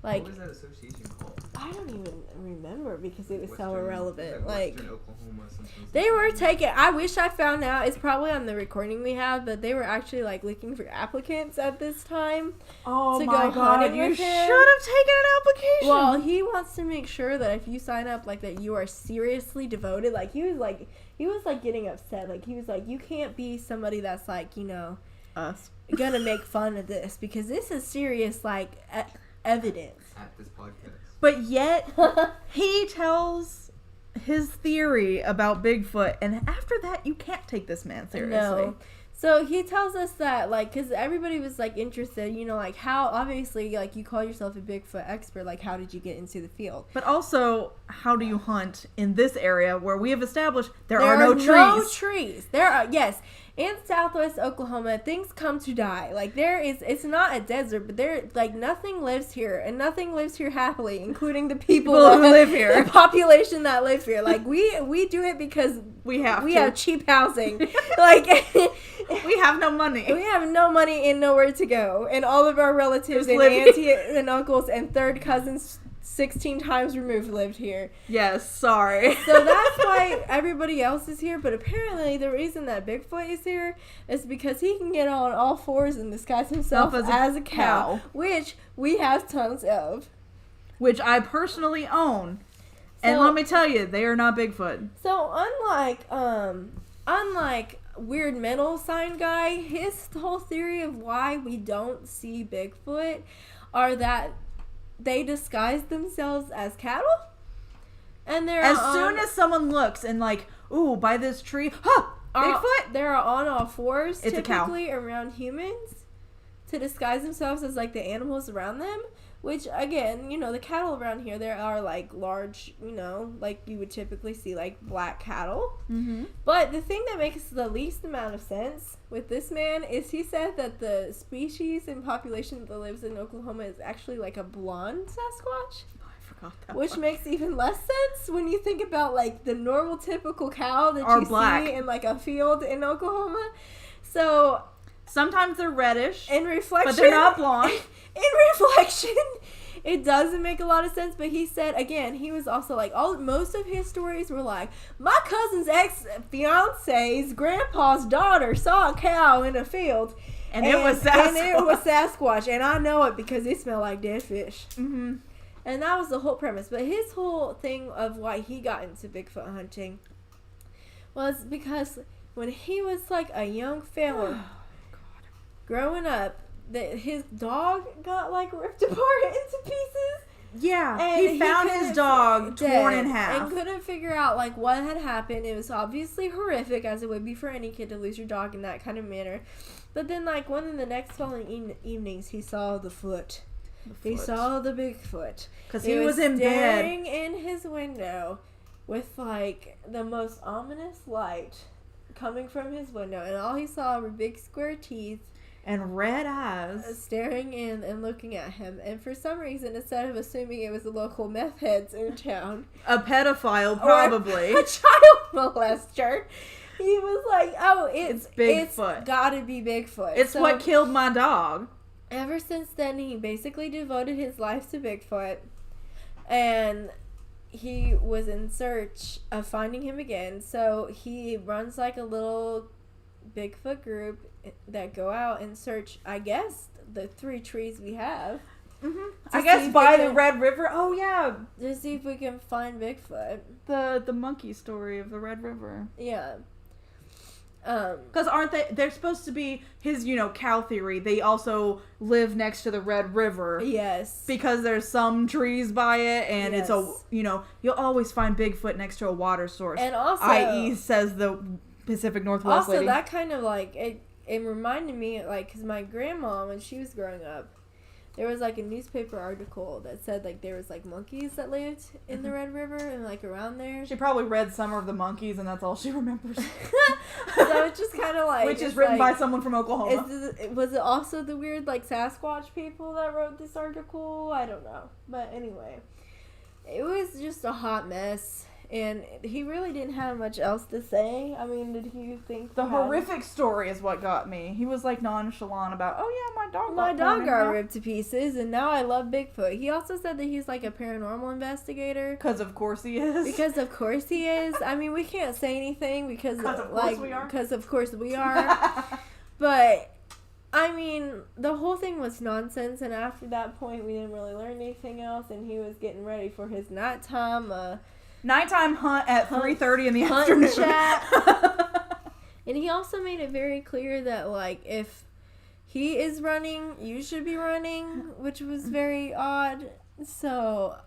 like what was that association called? I don't even remember because it was so Western- irrelevant. like Like Western Oklahoma, something. they were taking. I wish I found out. It's probably on the recording we have, but they were actually like looking for applicants at this time. Oh To my go god! hunting You with should him. have taken an application. Well, he wants to make sure that if you sign up, like that you are seriously devoted. Like he was like getting upset. Like he was like, you can't be somebody that's like, you know, us. gonna make fun of this because this is serious like evidence. At this podcast. But yet he tells his theory about Bigfoot, and after that, you can't take this man seriously. No. So he tells us that, like, because everybody was, like, interested, you know, like, how, obviously, like, you call yourself a Bigfoot expert, like, how did you get into the field? But also, how do you hunt in this area where we have established there are no trees? No trees. There are, yes. In southwest Oklahoma, things come to die. Like, it's not a desert, but there, like, nothing lives here, and nothing lives here happily, including the people Who live here. the population that lives here. Like, we do it because We have we to. have cheap housing. Like, We have no money. we have no money and nowhere to go, and all of our relatives Just and living- auntie and uncles and third cousins 16 times removed lived here. Yes, sorry. So that's why everybody else is here, but apparently the reason that Bigfoot is here is because he can get on all fours and disguise himself as a cow, which we have tons of. Which I personally own. And So- let me tell you, they are not Bigfoot. So unlike weird mental sign guy, his whole theory of why we don't see Bigfoot are that they disguise themselves as cattle, and they're As soon as someone looks and like, ooh, by this tree, huh, Bigfoot? they're on all fours, It's a cow. typically around humans, to disguise themselves as like the animals around them. Which again, you know, the cattle around here, there are like large, you know, like you would typically see like black cattle. Mm-hmm. But the thing that makes the least amount of sense with this man is he said that the species and population that lives in Oklahoma is actually like a blonde Sasquatch, Oh, I forgot that which one. makes even less sense when you think about like the normal typical cow that Are you black. see in like a field in Oklahoma. So Sometimes they're reddish, in reflection, but they're not blonde. in reflection, it doesn't make a lot of sense. But he said again, he was also like most of his stories were like, my cousin's ex-fiance's grandpa's daughter saw a cow in a field, And it was Sasquatch. and it was Sasquatch, and I know it because it smelled like dead fish. Mm-hmm. And that was the whole premise. But his whole thing of why he got into Bigfoot hunting was because when he was like a young fella growing up, that his dog got like ripped apart into pieces. Yeah, And he found his dog torn in half. And couldn't figure out like what had happened. It was obviously horrific, as it would be for any kid to lose your dog in that kind of manner. But then like one of the next following evenings, he saw the foot. He saw the Bigfoot. Because he was in bed. Staring in his window with like the most ominous light coming from his window. And all he saw were big square teeth. And red eyes. Staring in and looking at him. And for some reason, instead of assuming it was the local meth heads in town. A pedophile, probably. Or a child molester. He was like, oh, it's Bigfoot. It's gotta be Bigfoot. It's what killed my dog. Ever since then, he basically devoted his life to Bigfoot. And he was in search of finding him again. So he runs like a little Bigfoot group that go out and search, I guess, the 3 trees we have. Mm-hmm. I guess by the Red River. Oh, yeah. To see if we can find Bigfoot. The monkey story of the Red River. Yeah. Because aren't they're supposed to be his, cow theory. They also live next to the Red River. Yes. Because there's some trees by it, and yes. it's you'll always find Bigfoot next to a water source. And also, i.e. says the Pacific Northwest also lady. That kind of like, it reminded me, like, because my grandma, when she was growing up, there was like a newspaper article that said like there was like monkeys that lived in the Red River and like around there. She probably read Summer of the Monkeys and that's all she remembers. So it's just kind of like, which is written by someone from Oklahoma. Was it also the weird like Sasquatch people that wrote this article? I don't know, but anyway, it was just a hot mess. And he really didn't have much else to say. I mean, did you think the horrific story is what got me? He was like nonchalant about, oh yeah, my dog got ripped to pieces, and now I love Bigfoot. He also said that he's like a paranormal investigator. Because of course he is. Because of course he is. I mean, we can't say anything because of course we are. Because of course we are. But I mean, the whole thing was nonsense, and after that point, we didn't really learn anything else. And he was getting ready for his nighttime hunt at 3:30 in the afternoon. Chat. And he also made it very clear that like if he is running, you should be running, which was very odd. So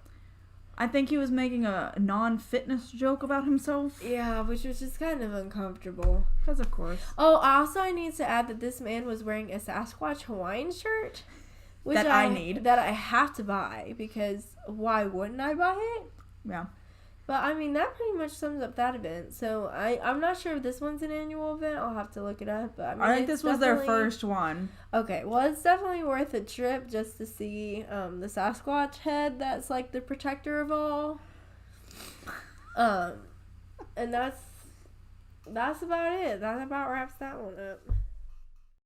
I think he was making a non-fitness joke about himself. Yeah, which was just kind of uncomfortable. Because of course. Oh, also I need to add that this man was wearing a Sasquatch Hawaiian shirt. Which that I need. That I have to buy, because why wouldn't I buy it? Yeah. But, I mean, that pretty much sums up that event. So, I'm not sure if this one's an annual event. I'll have to look it up. But I think this was their first one. Okay. Well, it's definitely worth a trip just to see the Sasquatch head that's, like, the protector of all. And that's about it. That about wraps that one up.